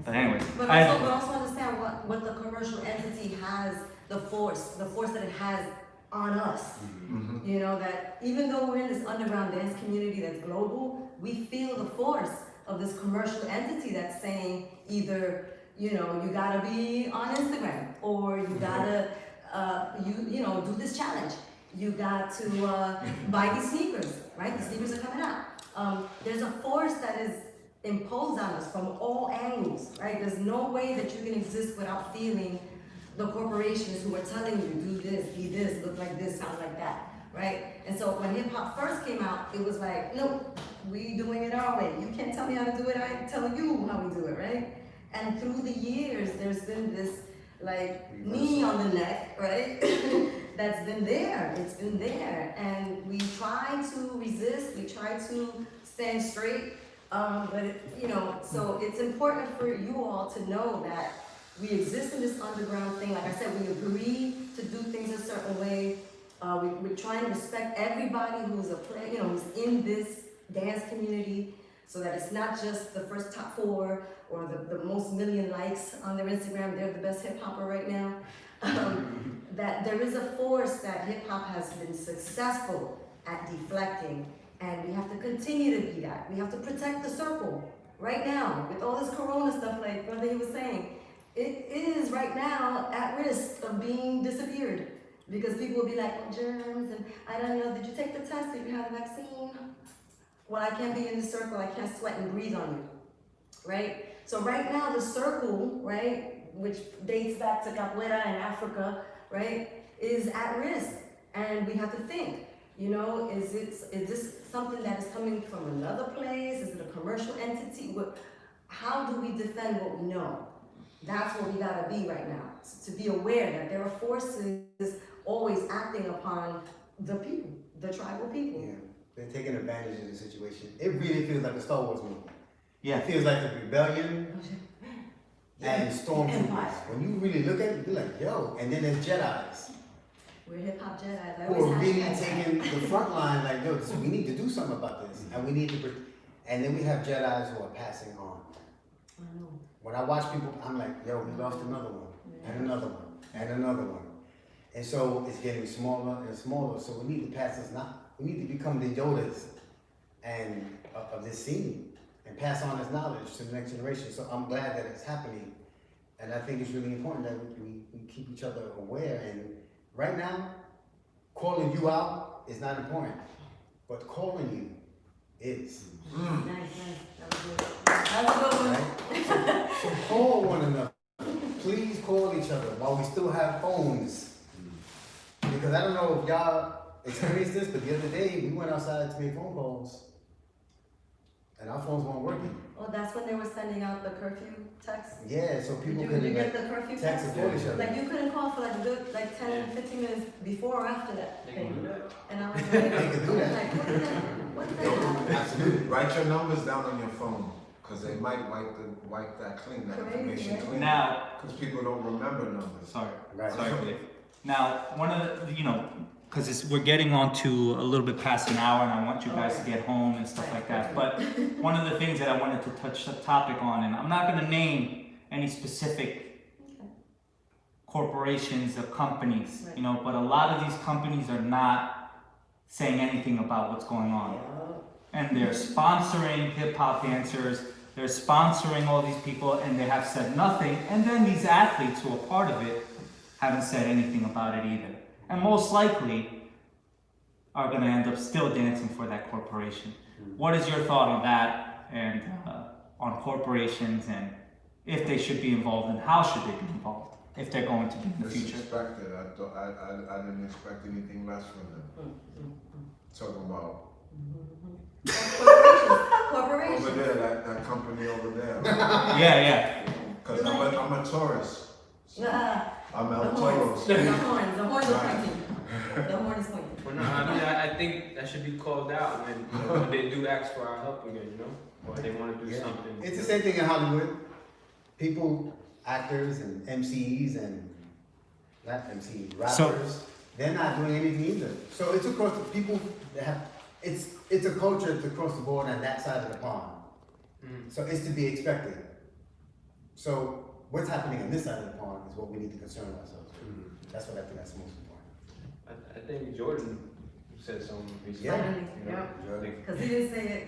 But anyways, but also understand what the commercial entity has, the force that it has on us. Mhm. You know, that even though we're in this underground dance community that's global, we feel the force of this commercial entity that's saying either, you know, you gotta be on Instagram, or you gotta, you know, do this challenge. You got to buy these sneakers, right? The sneakers are coming out. There's a force that is imposed on us from all angles, right? There's no way that you can exist without feeling the corporations who are telling you, do this, be this, look like this, sound like that, right? And so when hip hop first came out, it was like, no, we doing it our way. You can't tell me how to do it, I tell you how we do it, right? And through the years, there's been this like knee on the neck, right? That's been there, it's been there. And we try to resist, we try to stand straight, but you know, so it's important for you all to know that we exist in this underground thing. Like I said, we agree to do things a certain way. We're trying to respect everybody who's who's in this dance community, so that it's not just the first top 4 or the most million likes on their Instagram. They're the best hip hopper right now. That there is a force that hip hop has been successful at deflecting, and we have to continue to be that. We have to protect the circle right now with all this corona stuff, like Brother he was saying. It is right now at risk of being disappeared, because people will be like, oh, germs, and I don't know, did you take the test, did you have the vaccine? Well, I can't be in the circle, I can't sweat and breathe on you, right? So right now the circle, right, which dates back to Capoeira in Africa, right, is at risk. And we have to think, you know, is this something that is coming from another place? Is it a commercial entity? How do we defend what we know? That's what we gotta be right now, to be aware that there are forces always acting upon the people, the tribal people. Yeah, they're taking advantage of the situation. It really feels like a Star Wars movie. yeah. It feels like the rebellion and stormtroopers. Empire. When you really look at it, you're like, yo, and then there's Jedis We're hip hop Jedi. who are really taking the front line, like, yo, we need to do something about this, and we need to, and then we have Jedis who are passing on. I know. When I watch people, I'm like, yo, we lost another one, and another one, and another one. And so it's getting smaller and smaller, so we need to pass this we need to become the Yodas and of this scene, and pass on this knowledge to the next generation. So I'm glad that it's happening, and I think it's really important that we keep each other aware. And right now, calling you out is not important, but calling you is. Nice. That was good. That was a good one. Right? So call one another. Please call each other while we still have phones. Because I don't know if y'all experienced this, but the other day we went outside to make phone calls and our phones weren't working. Oh, that's when they were sending out the curfew text? Yeah, so people Did you get couldn't the curfew text text? and call each other. Like you couldn't call for like a good 10, 15 minutes before or after that They can do that. And I was like, They could do that. like, what the hell? Absolutely. Write your numbers down on your phone, because they might wipe that clean, that Crazy, information right? clean. Now, Because people don't remember numbers. sorry. Right. Sorry, Caleaf. Now, one of the, because we're getting on to a little bit past an hour, and I want you guys to get home and stuff like that. But one of the things that I wanted to touch the topic on, and I'm not going to name any specific corporations or companies, Right. but a lot of these companies are not saying anything about what's going on. And they're sponsoring hip hop dancers, they're sponsoring all these people, and they have said nothing. And then these athletes who are part of it haven't said anything about it either. And most likely are going to end up still dancing for that corporation. What is your thought on that, and on corporations, and if they should be involved, and how should they be involved if they're going to be in the future? Disrespected. I didn't expect anything less from them. Talking about Corporations. over there, that company over there. Yeah. Because I'm a Taurus. I'm The El horns. Toros. The horns are Right. pointing. The horn is pointing. Well, no, I mean, I think that should be called out when they do ask for our help again, or they want to do something. It's the same thing in Hollywood. people, actors and MCs and not MCs, rappers, So- they're not doing anything either. So it's across the people that have, it's a culture that's across the board on that side of the pond. So it's to be expected. So what's happening on this side of the pond is what we need to concern ourselves with. That's what I think that's most important. I think Jordan said something recently. Yeah. Finally, You know, yeah. I think- Because he didn't say it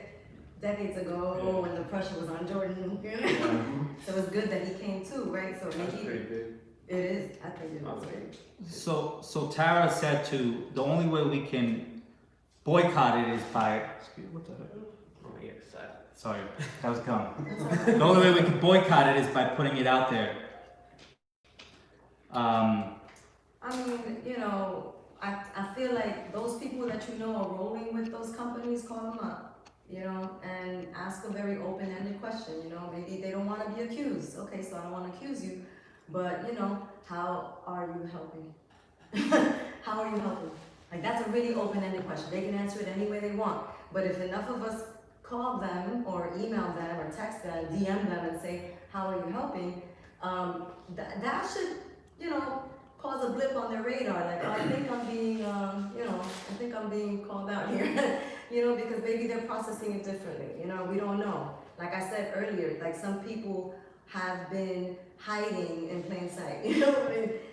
decades ago when the pressure was on Jordan. You know? So it's good that he came too, right? So That's maybe pretty big. it is. I think it was big. So Tara said the only way we can boycott it is by, what the heck? Oh, yeah, sad. Sorry, that was gone. The only way we can boycott it is by putting it out there. I mean, you know, I feel like those people that you know are rolling with those companies, call them up, you know, and ask a very open-ended question, you know, maybe they don't want to be accused. Okay, so I don't want to accuse you, but you know, how are you helping? How are you helping? Like that's a really open-ended question. They can answer it any way they want, but if enough of us call them or email them or text them, DM them and say, how are you helping? That should, you know, cause a blip on their radar. Like, oh, I think I'm being, you know, I think I'm being called out here. You know, because maybe they're processing it differently. You know, we don't know. Like I said earlier, like some people have been hiding in plain sight. You know,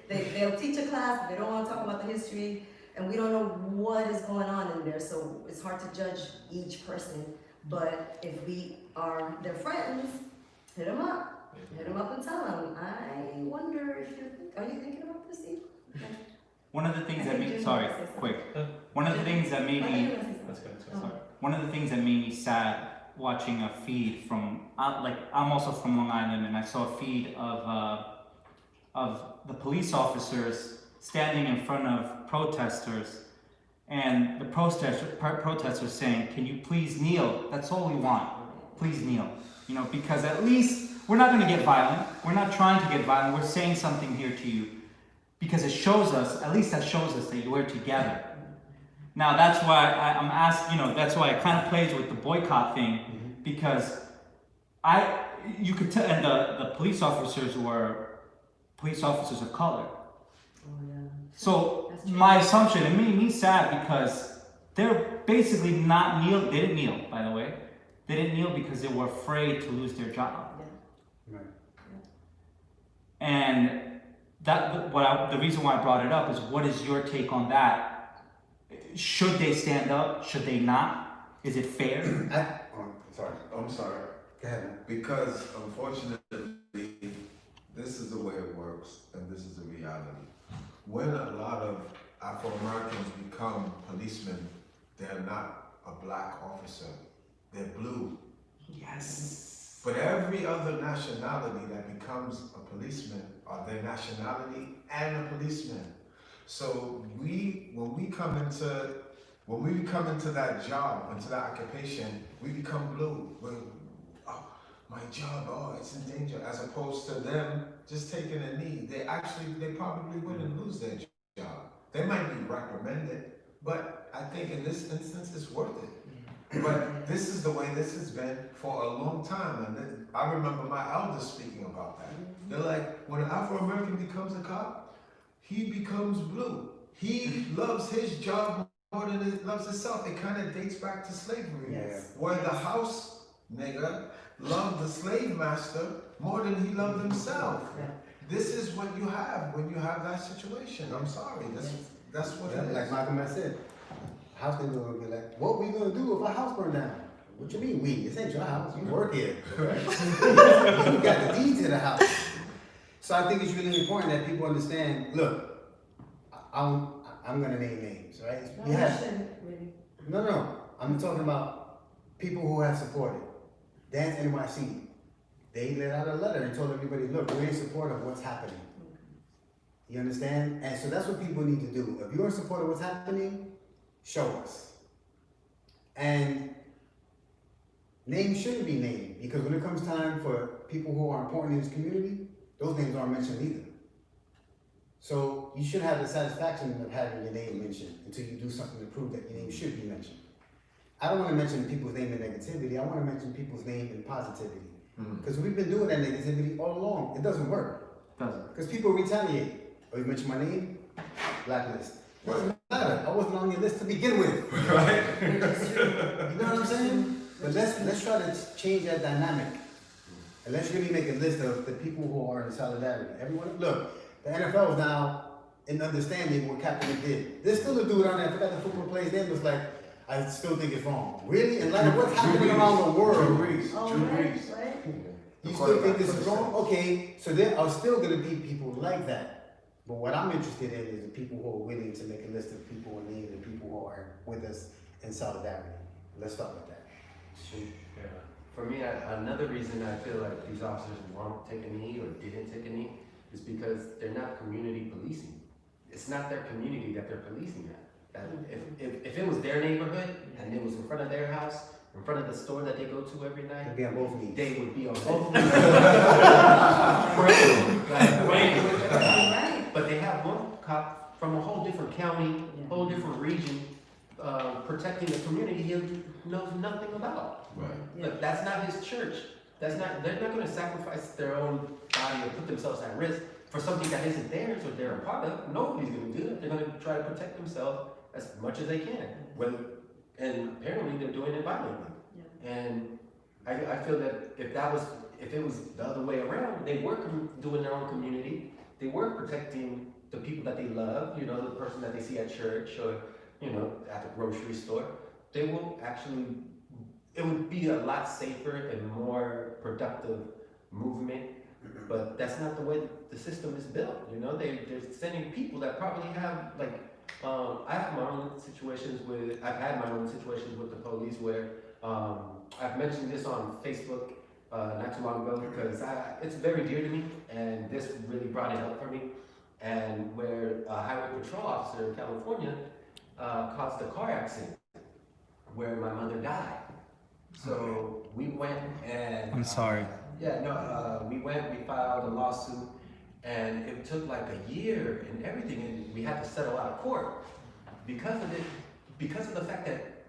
they'll teach a class, but they don't want to talk about the history, and we don't know what is going on in there. So it's hard to judge each person. But if we are their friends, hit them up. Hit them up and tell them, I wonder if are you thinking about this? One of the things that made, sorry, quick. One of the things that made me, That's good. sorry. One of the things that made me sad watching a feed from, like, I'm also from Long Island, and I saw a feed of the police officers standing in front of protesters, and the protesters saying, can you please kneel? That's all we want. Please kneel. You know, because at least we're not going to get violent. We're not trying to get violent. We're saying something here to you because it shows us, at least that shows us that we're together. Now that's why I'm asking, you know, that's why it kind of plays with the boycott thing, because you could tell, and the police officers were police officers of color. Oh, yeah. So That's true. my assumption, it made me sad because they're basically not kneel. They didn't kneel, by the way. They didn't kneel because they were afraid to lose their job. Right. And the reason why I brought it up is, what is your take on that? Should they stand up? Should they not? Is it fair? Sorry. I'm sorry. Go ahead, man. Because unfortunately, this is the way it works, and this is the reality. When a lot of Afro-Americans become policemen, they're not a black officer, they're blue. Yes. But every other nationality that becomes a policeman are their nationality and a policeman. So when we come into that job, into that occupation, we become blue. Oh, my job, oh, it's in danger. As opposed to them just taking a knee. They probably wouldn't lose their job. They might be reprimanded, but I think in this instance, it's worth it. But this is the way this has been for a long time. And I remember my elders speaking about that. They're like, when an Afro-American becomes a cop, he becomes blue. He loves his job more than he loves himself. It kind of dates back to slavery, where the house nigga loved the slave master more than he loved himself. This is what you have when you have that situation. I'm sorry, that's what it is. Like Malcolm has said, house nigga will be like, what we gonna do if our house burned down? What you mean we? This ain't your house. You work here. You got the deed to the house. So I think it's really important that people understand, look, I'm gonna name names, right? No, you shouldn't, really. No. I'm talking about people who have supported. Dance NYC. They let out a letter and told everybody, look, we're in support of what's happening. You understand? And so that's what people need to do. If you're in support of what's happening, show us. And names shouldn't be named, because when it comes time for people who are important in this community, those names aren't mentioned either. So you should have the satisfaction of having your name mentioned until you do something to prove that your name should be mentioned. I don't want to mention people's name in negativity. I want to mention people's name in positivity. Because we've been doing that negativity all along. It doesn't work. Because people retaliate. Oh, you mentioned my name? Blacklist. Doesn't matter. I wasn't on your list to begin with. Right? You know what I'm saying? But let's try to change that dynamic. And let's really make a list of the people who are in solidarity. Everyone, look, the NFL is now in understanding what Kaepernick did. There's still a dude on there, I forgot the football player's name, was like, I still think it's wrong. Really? In light of what's happening around the world, Drew Brees. Oh, Drew right, Brees. right. you still think this is wrong? Okay, so there are still gonna be people like that. But what I'm interested in is the people who are willing to make a list of people in need and people who are with us in solidarity. Let's start with that. Yeah. For me, another reason I feel like these officers won't take a knee or didn't take a knee is because they're not community policing. It's not their community that they're policing at. If it was their neighborhood and it was in front of their house, in front of the store that they go to every night, They'll be on both knees. they would be on both knees. Right. But they have one cop from a whole different county, whole different region, protecting the community he knows nothing about. Right. But that's not his church. They're not going to sacrifice their own body or put themselves at risk for something that isn't theirs or they're a part of. Nobody's going to do it. They're going to try to protect themselves as much as they can. And apparently they're doing it violently. Yeah. And I feel that if it was the other way around, they were doing their own community. They were protecting the people that they love, you know, the person that they see at church or, you know, at the grocery store. They will actually, it would be a lot safer and more productive movement, but that's not the way the system is built, you know? They're sending people that probably have, like, I've had my own situations with the police where, I've mentioned this on Facebook not too long ago because it's very dear to me, and this really brought it up for me. And where a highway patrol officer in California caused a car accident where my mother died. So we went and I'm sorry. we filed a lawsuit, and it took like a year and everything, and we had to settle out of court because of the fact that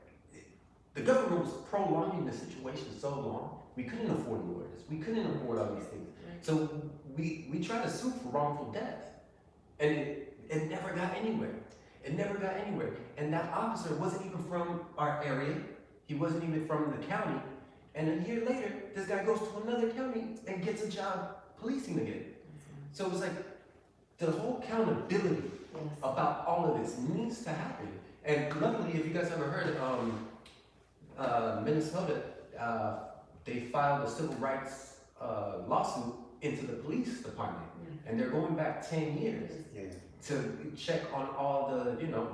the government was prolonging the situation so long. We couldn't afford lawyers. We couldn't afford all these things. So we tried to sue for wrongful death, and it never got anywhere. It never got anywhere. And that officer wasn't even from our area. He wasn't even from the county. And a year later, this guy goes to another county and gets a job policing again. So it was like the whole accountability about all of this needs to happen. And luckily, if you guys ever heard, Minnesota, they filed a civil rights lawsuit into the police department, and they're going back 10 years to check on all the, you know,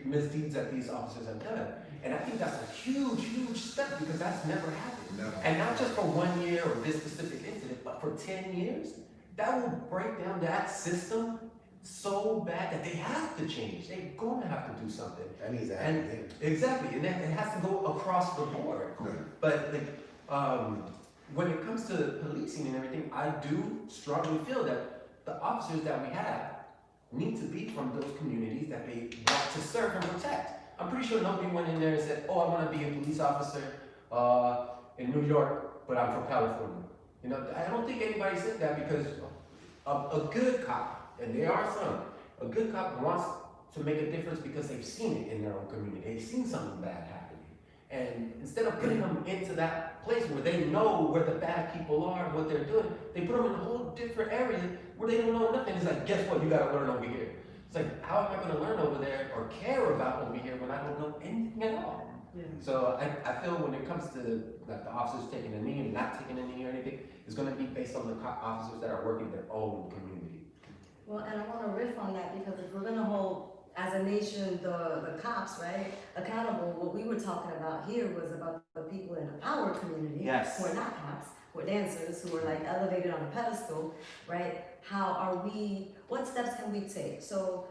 misdeeds that these officers have done. And I think that's a huge, huge step because that's never happened. No. And not just for 1 year or this specific incident, but for 10 years. That will break down that system so bad that they have to change. They're going to have to do something. That needs to happen. Exactly, and it has to go across the board. Right. But like, when it comes to policing and everything, I do strongly feel that the officers that we have need to be from those communities that they want to serve and protect. I'm pretty sure nobody went in there and said, "Oh, I want to be a police officer in New York, but I'm from California." You know, I don't think anybody said that because a good cop, and there are some, a good cop wants to make a difference because they've seen it in their own community. They've seen something bad happening. And instead of putting them into that place where they know where the bad people are and what they're doing, they put them in a whole different area where they don't know nothing. It's like, guess what? You gotta learn over here. It's like, how am I gonna learn over there or care about over here when I don't know anything at all? So I feel when it comes to like the officers taking a knee and not taking a knee or anything, it's gonna be based on the officers that are working their own community. Well, and I want to riff on that because if we're going to hold, as a nation, the cops, right, accountable, what we were talking about here was about the people in our community Yes. who are not cops, who are dancers, who are like elevated on a pedestal, right? How are we, what steps can we take? So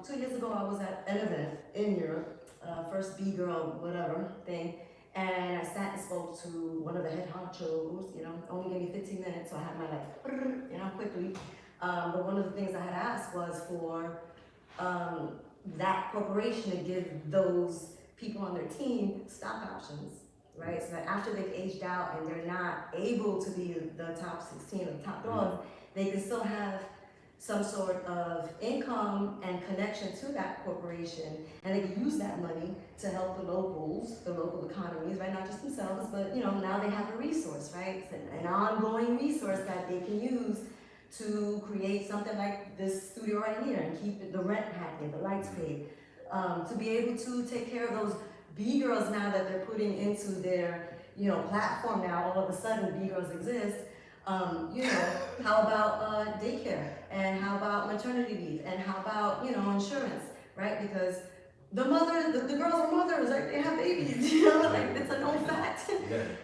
2 years ago, I was at an event in Europe, first B-girl, whatever thing, and I sat and spoke to one of the head honchos, you know, only gave me 15 minutes, so I had my like, you know, quickly. But one of the things I had asked was for that corporation to give those people on their team stock options, right? So that after they've aged out and they're not able to be the top 16 or the top dog, they can still have some sort of income and connection to that corporation, and they can use that money to help the locals, the local economies, right? Not just themselves, but now they have a resource, right? It's an ongoing resource that they can use to create something like this studio right here and keep the rent happening, the lights paid, to be able to take care of those B-girls now that they're putting into their platform now. All of a sudden B-girls exist. How about daycare, and how about maternity leave, and how about insurance, right? Because the girls are mothers, right? They have babies, like it's a known fact.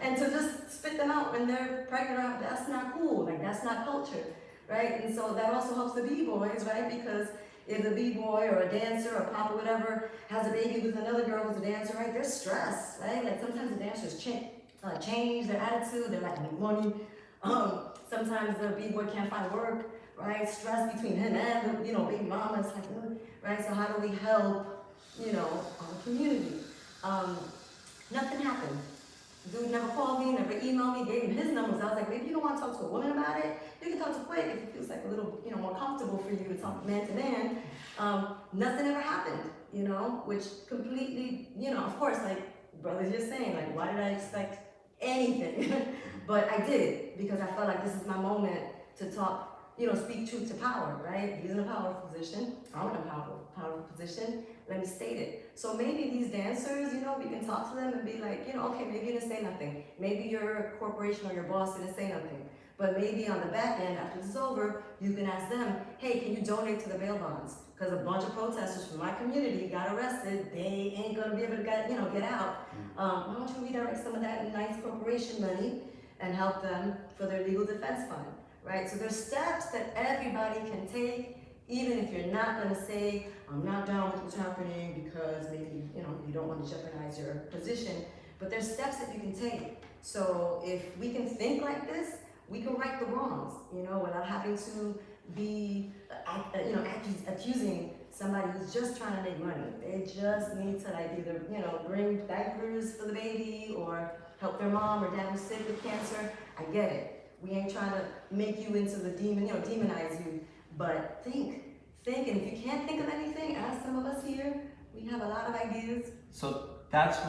And to just spit them out when they're pregnant, that's not cool. Like that's not culture, right? And so that also helps the B-boys, right? Because if a B-boy or a dancer or pop or whatever has a baby with another girl who's a dancer, right? They're stressed, right? Like sometimes the dancers change their attitude. They're like, I need money. Sometimes the B-boy can't find work, right? Stress between him and the, baby mama. It's like, right? So how do we help, our community? Nothing happened. Dude never called me, never emailed me, gave him his numbers. I was like, maybe you don't want to talk to a woman about it. You can talk to Quik if it feels like a little, more comfortable for you to talk man to man. Nothing ever happened, which completely, of course, like brother's just saying, like, why did I expect anything? But I did, because I felt like this is my moment to talk, speak truth to power, right? He's in a powerful position, I'm in a powerful position, let me state it. So maybe these dancers, we can talk to them and be like, okay, maybe you didn't say nothing. Maybe your corporation or your boss didn't say nothing. But maybe on the back end, after this is over, you can ask them, hey, can you donate to the bail bonds? Because a bunch of protesters from my community got arrested, they ain't gonna be able to get out. Why don't you redirect some of that nice corporation money and help them for their legal defense fund, right? So there's steps that everybody can take, even if you're not gonna say, I'm not down with what's happening because maybe, you don't want to jeopardize your position, but there's steps that you can take. So if we can think like this, we can right the wrongs, without having to be, accusing somebody who's just trying to make money. They just need to either, bring diapers for the baby or help their mom or dad who's sick with cancer. I get it. We ain't trying to make you into the demon, demonize you, but think, and if you can't think of anything, ask some of us here. We have a lot of ideas. So that's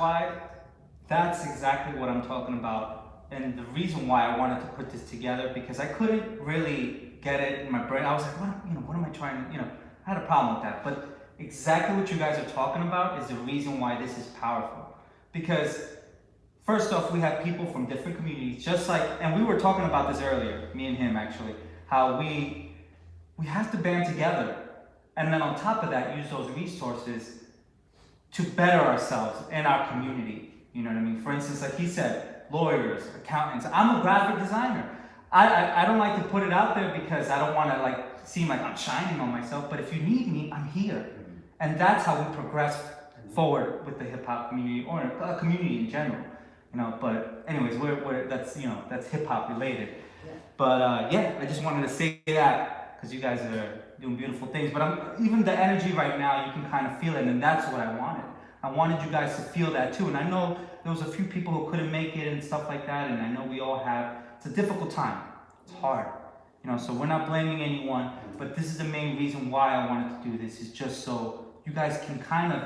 exactly what I'm talking about. And the reason why I wanted to put this together, because I couldn't really get it in my brain. I was like, what am I trying to, I had a problem with that. But exactly what you guys are talking about is the reason why this is powerful. Because first off, we have people from different communities, just like, and we were talking about this earlier, me and him actually, how we have to band together. And then on top of that, use those resources to better ourselves and our community. You know what I mean? For instance, like he said, lawyers, accountants. I'm a graphic designer. I don't like to put it out there because I don't want to seem like I'm shining on myself, but if you need me, I'm here. And that's how we progress forward with the hip-hop community, or a community in general. But anyways, that's hip-hop related. Yeah. But I just wanted to say that because you guys are doing beautiful things. But even the energy right now, you can kind of feel it, and that's what I wanted. I wanted you guys to feel that too. And I know there was a few people who couldn't make it and stuff like that, and I know we all have, it's a difficult time. It's hard. So we're not blaming anyone, but this is the main reason why I wanted to do this, is just so you guys can kind of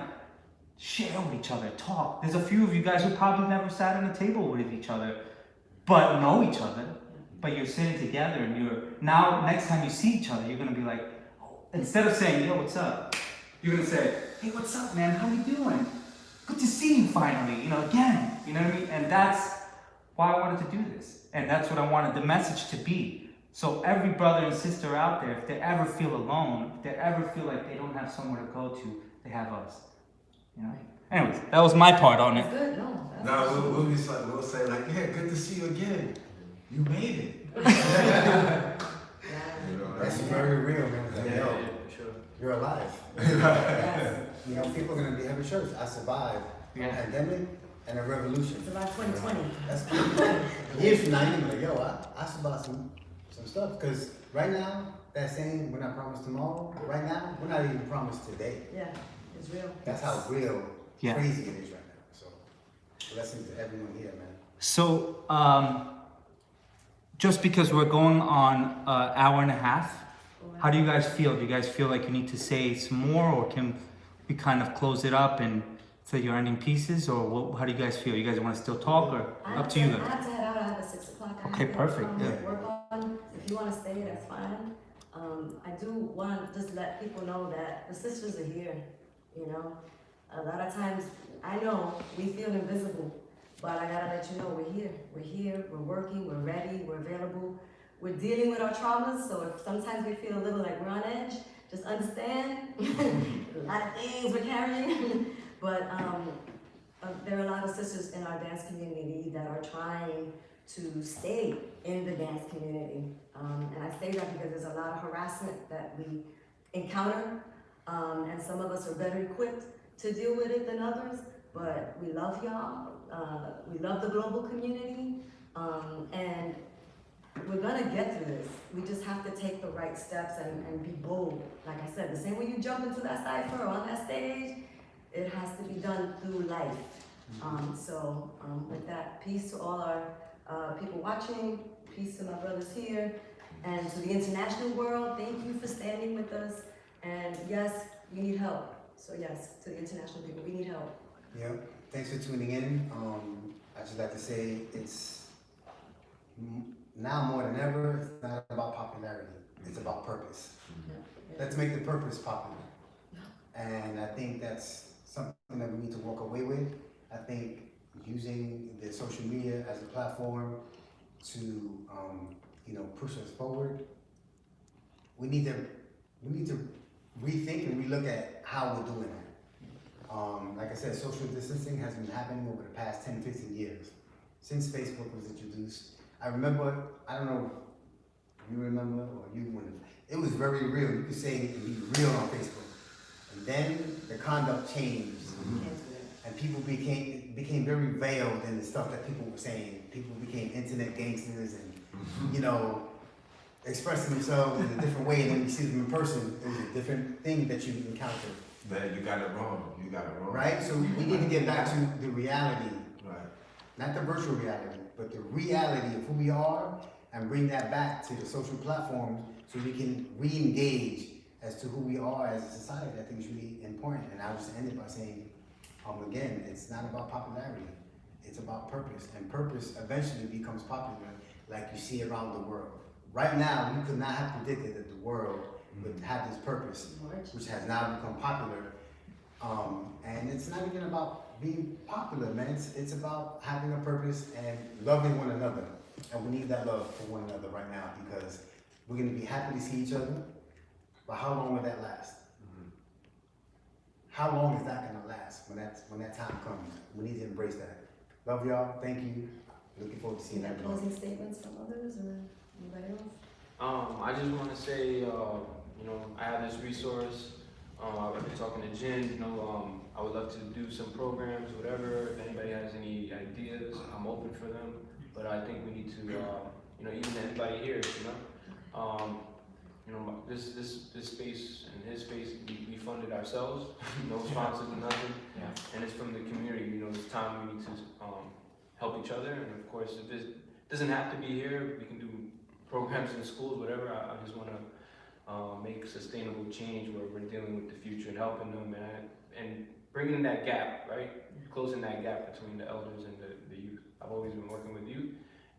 share with each other, talk. There's a few of you guys who probably never sat at a table with each other, but know each other. But you're sitting together, and now next time you see each other, you're gonna be like, instead of saying, yo, what's up? You're gonna say, hey, what's up, man? How you doing? Good to see you finally, again. You know what I mean? And that's why I wanted to do this. And that's what I wanted the message to be. So every brother and sister out there, if they ever feel alone, if they ever feel like they don't have somewhere to go to, they have us. Anyways, that was my part on it. That's good, no. We'll say yeah, good to see you again. You made it. That's very real, man. For sure. You're alive. Yes. People are gonna be having shirts. I survived a pandemic and a revolution. It's about 2020. That's cool. Years from now, you're gonna be like, yo, I survived some stuff. Because right now, that saying, we're not promised tomorrow, right now, we're not even promised today. Yeah, it's real. That's how real, Yeah. crazy it is right now. So Blessings to everyone here, man. So, just because we're going on an hour and a half, how do you guys feel? Do you guys feel like you need to say some more, or can we kind of close it up and say your ending pieces, or how do you guys feel? You guys want to still talk, or up to you I guys? have to head out. I have a 6 o'clock. I have Okay, to, perfect, yeah. Work on. If you want to stay, that's fine. I do want to just let people know that the sisters are here. You know, a lot of times I know we feel invisible, but I gotta let you know we're here. We're here. We're working. We're ready. We're available. We're dealing with our traumas. So if sometimes we feel a little like we're on edge, just understand. A lot of things we're carrying, but there are a lot of sisters in our dance community that are trying to stay in the dance community. And I say that because there's a lot of harassment that we encounter, and some of us are better equipped to deal with it than others, but we love y'all. We love the global community, and we're gonna get through this. We just have to take the right steps and be bold. Like I said, the same way you jump into that cypher or on that stage, it has to be done through life. With that, peace to all our people watching, peace to my brothers here, and to the international world, thank you for standing with us. And yes, we need help. So yes, to the international people, we need help. Yeah, thanks for tuning in. I just like to say it's now more than ever, it's not about popularity, it's about purpose. Let's make the purpose popular. And I think that's something that we need to walk away with. I think using the social media as a platform to push us forward, we need to rethink and relook at how we're doing it. Like I said, social distancing has been happening over the past 10, 15 years since Facebook was introduced. I remember, I don't know if you remember or you wouldn't, it was very real. You could say it and be real on Facebook. And then the conduct changed. And people became very veiled in the stuff that people were saying. People became internet gangsters and, expressing themselves in a different way. And then you see them in person, it was a different thing that you encountered. Man, you got it wrong. You got it wrong. Right? So we need to get back to the reality. Right. Not the virtual reality, but the reality of who we are, and bring that back to the social platforms so we can re-engage as to who we are as a society. I think is really important. And I'll just end it by saying, again, it's not about popularity, it's about purpose. And purpose eventually becomes popular, like you see around the world. Right now, you could not have predicted that the world would have this purpose, which has now become popular. And it's not even about being popular, man. It's about having a purpose and loving one another. And we need that love for one another right now, because we're gonna be happy to see each other, but how long will that last? How long is that gonna last when that time comes? We need to embrace that. Love y'all, thank you. Looking forward to seeing Any everyone. closing statements from others or anybody else? I just want to say, I have this resource. I've been talking to Jen. I would love to do some programs, whatever. If anybody has any ideas, I'm open for them. But I think we need to, even anybody here, this space and his space, we funded ourselves. No sponsors or nothing. Yeah. And it's from the community. It's time we need to help each other. And of course, if it doesn't have to be here, we can do programs in schools, whatever. I just want to make sustainable change where we're dealing with the future and helping them and bringing that gap, right? Closing that gap between the elders and the youth. I've always been working with youth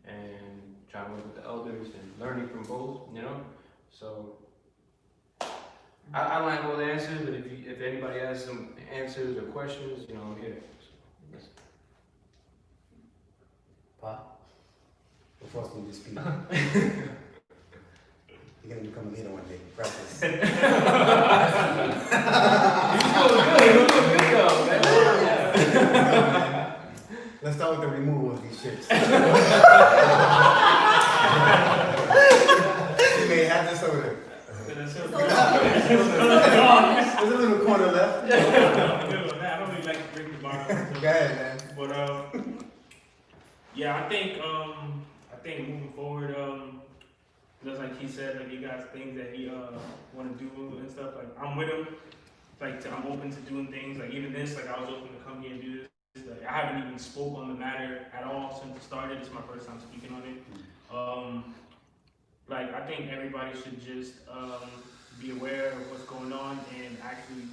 and trying to work with the elders and learning from both, So I don't have all the answers, but if anybody has some answers or questions, I'm here. Pop, before us to speak. You're gonna become a leader one day. Practice. Let's start with the removal of these ships. You may have this soda. There's a little corner left. I don't really like to drink the bar. Go ahead, man. But I think moving forward, just like he said, like he got things that he want to do and stuff. Like I'm with him. Like I'm open to doing things. Like even this, like I was open to come here and do this. like, I haven't even spoke on the matter at all since it started. It's my first time speaking on it. Like, I think everybody should just be aware of what's going on and actually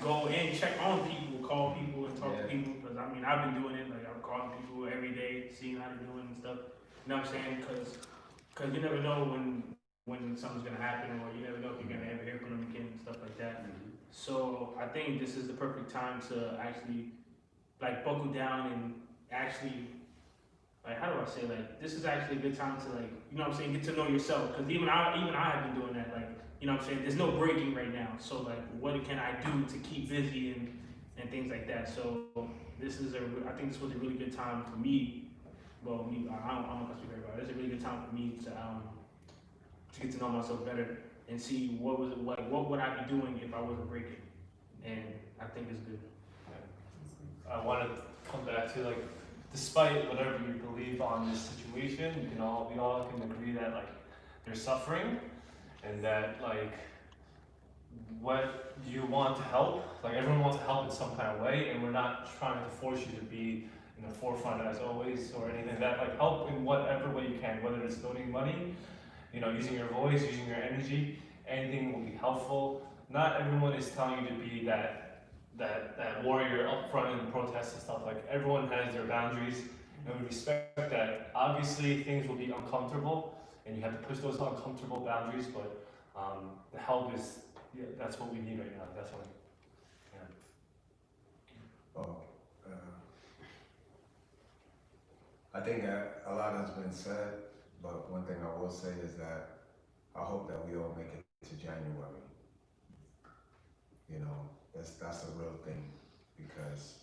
go and check on people, call people and talk to people. Because I mean, I've been doing it. Like, I'm calling people every day, seeing how they're doing and stuff. You know what I'm saying? Because you never know when something's gonna happen, or you never know if you're gonna ever hear from them again and stuff like that. So I think this is the perfect time to actually like buckle down and actually, like, how do I say, like, this is actually a good time to, like, you know what I'm saying, get to know yourself. Because even I have been doing that, like, you know what I'm saying, there's no breaking right now. So like, what can I do to keep busy and things like that. So this is I think this was a really good time for me. Well, me, I'm not gonna speak for everybody. It's a really good time for me to get to know myself better and see what would I be doing if I wasn't breaking. And I think it's good. I want to come back to, like, despite whatever you believe on this situation, we all can agree that, like, there's suffering, and that, like, what you want to help, like, everyone wants to help in some kind of way, and we're not trying to force you to be in the forefront as always or anything like that. Like, help in whatever way you can, whether it's donating money, using your voice, using your energy, anything will be helpful. Not everyone is telling you to be that warrior up front in the protests and stuff. Like, everyone has their boundaries, and we respect that. Obviously, things will be uncomfortable, and you have to push those uncomfortable boundaries, but the help is, that's what we need right now, definitely. I think a lot has been said, but one thing I will say is that I hope that we all make it to January. That's a real thing, because,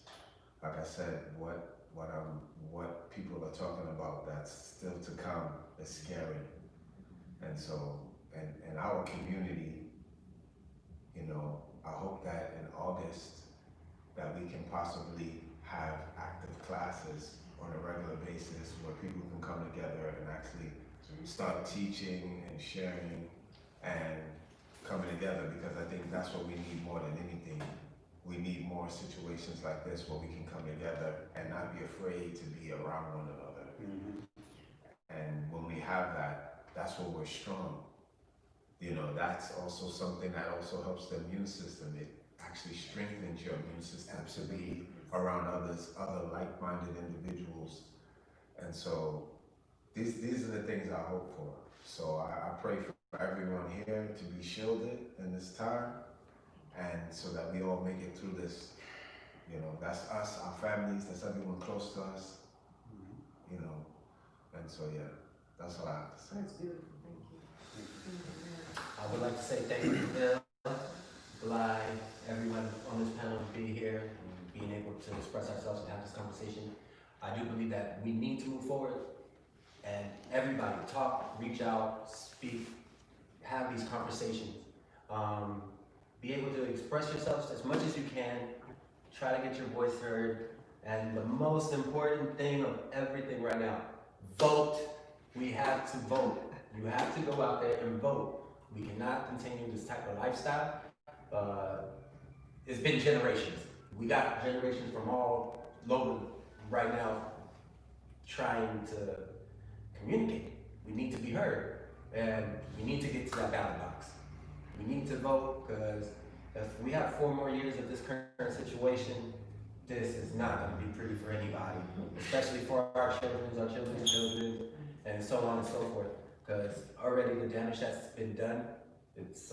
like I said, what people are talking about that's still to come is scary. And so, in our community, I hope that in August that we can possibly have active classes on a regular basis where people can come together and actually start teaching and sharing and coming together, because I think that's what we need more than anything. We need more situations like this where we can come together and not be afraid to be around one another. And when we have that, that's when we're strong. That's also something that also helps the immune system. It actually strengthens your immune system to be around other like-minded individuals. And so these are the things I hope for. So I pray for everyone here to be shielded in this time, and so that we all make it through this. That's us, our families, that's everyone close to us, and so that's what I have to say. That's beautiful, thank you. I would like to say thank you to Bill, Glyde, everyone on this panel to be here and being able to express ourselves and have this conversation. I do believe that we need to move forward, and everybody talk, reach out, speak, have these conversations. Be able to express yourselves as much as you can, try to get your voice heard, and the most important thing of everything right now, vote. We have to vote. You have to go out there and vote. We cannot continue this type of lifestyle. It's been generations. We got generations from all over right now trying to communicate. We need to be heard, and we need to get to that ballot box. We need to vote, because if we have 4 more years of this current situation, this is not going to be pretty for anybody, especially for our children's children, and so on and so forth. Because already the damage that's been done, it's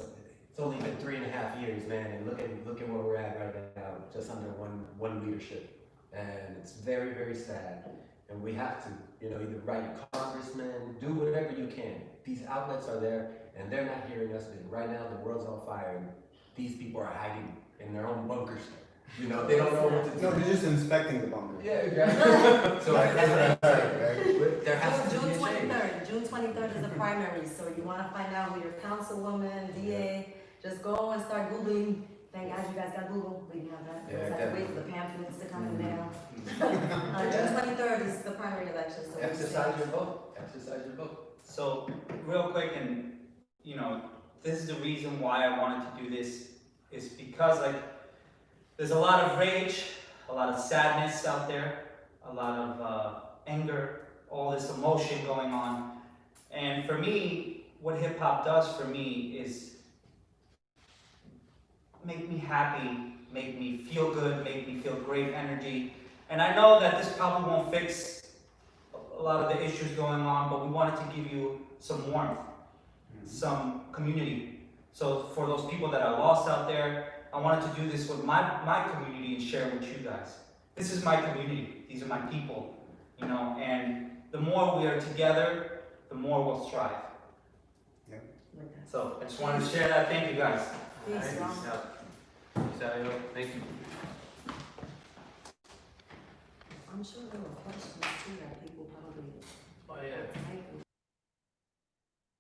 only been 3.5 years, man, and look at where we're at right now, just under one leadership, and it's very, very sad. And we have to, either write a congressman, do whatever you can. These outlets are there, and they're not hearing us. And right now, the world's on fire, and these people are hiding in their own bunkers. They don't know what to do. No, they're just inspecting the bunker. Yeah, exactly. So there has to be June a change. 23rd. June 23rd is the primary, so you want to find out who your councilwoman, DA, just go and start Googling. Thank God you guys got Google. We have that. Yeah, We have to wait for the pamphlets to come in the mail. June 23rd is the primary election. So Exercise your vote. Exercise your vote. So, real quick, and this is the reason why I wanted to do this, is because there's a lot of rage, a lot of sadness out there, a lot of anger, all this emotion going on. And for me, what hip hop does for me is make me happy, make me feel good, make me feel great energy. And I know that this probably won't fix a lot of the issues going on, but we wanted to give you some warmth, some community. So for those people that are lost out there, I wanted to do this with my community and share with you guys. This is my community, these are my people, you know, and the more we are together, the more we'll strive. So I just wanted to share that. Thank you guys. Peace, y'all. Peace out, yo. Thank you. I'm sure there were questions too that people probably Oh, yeah.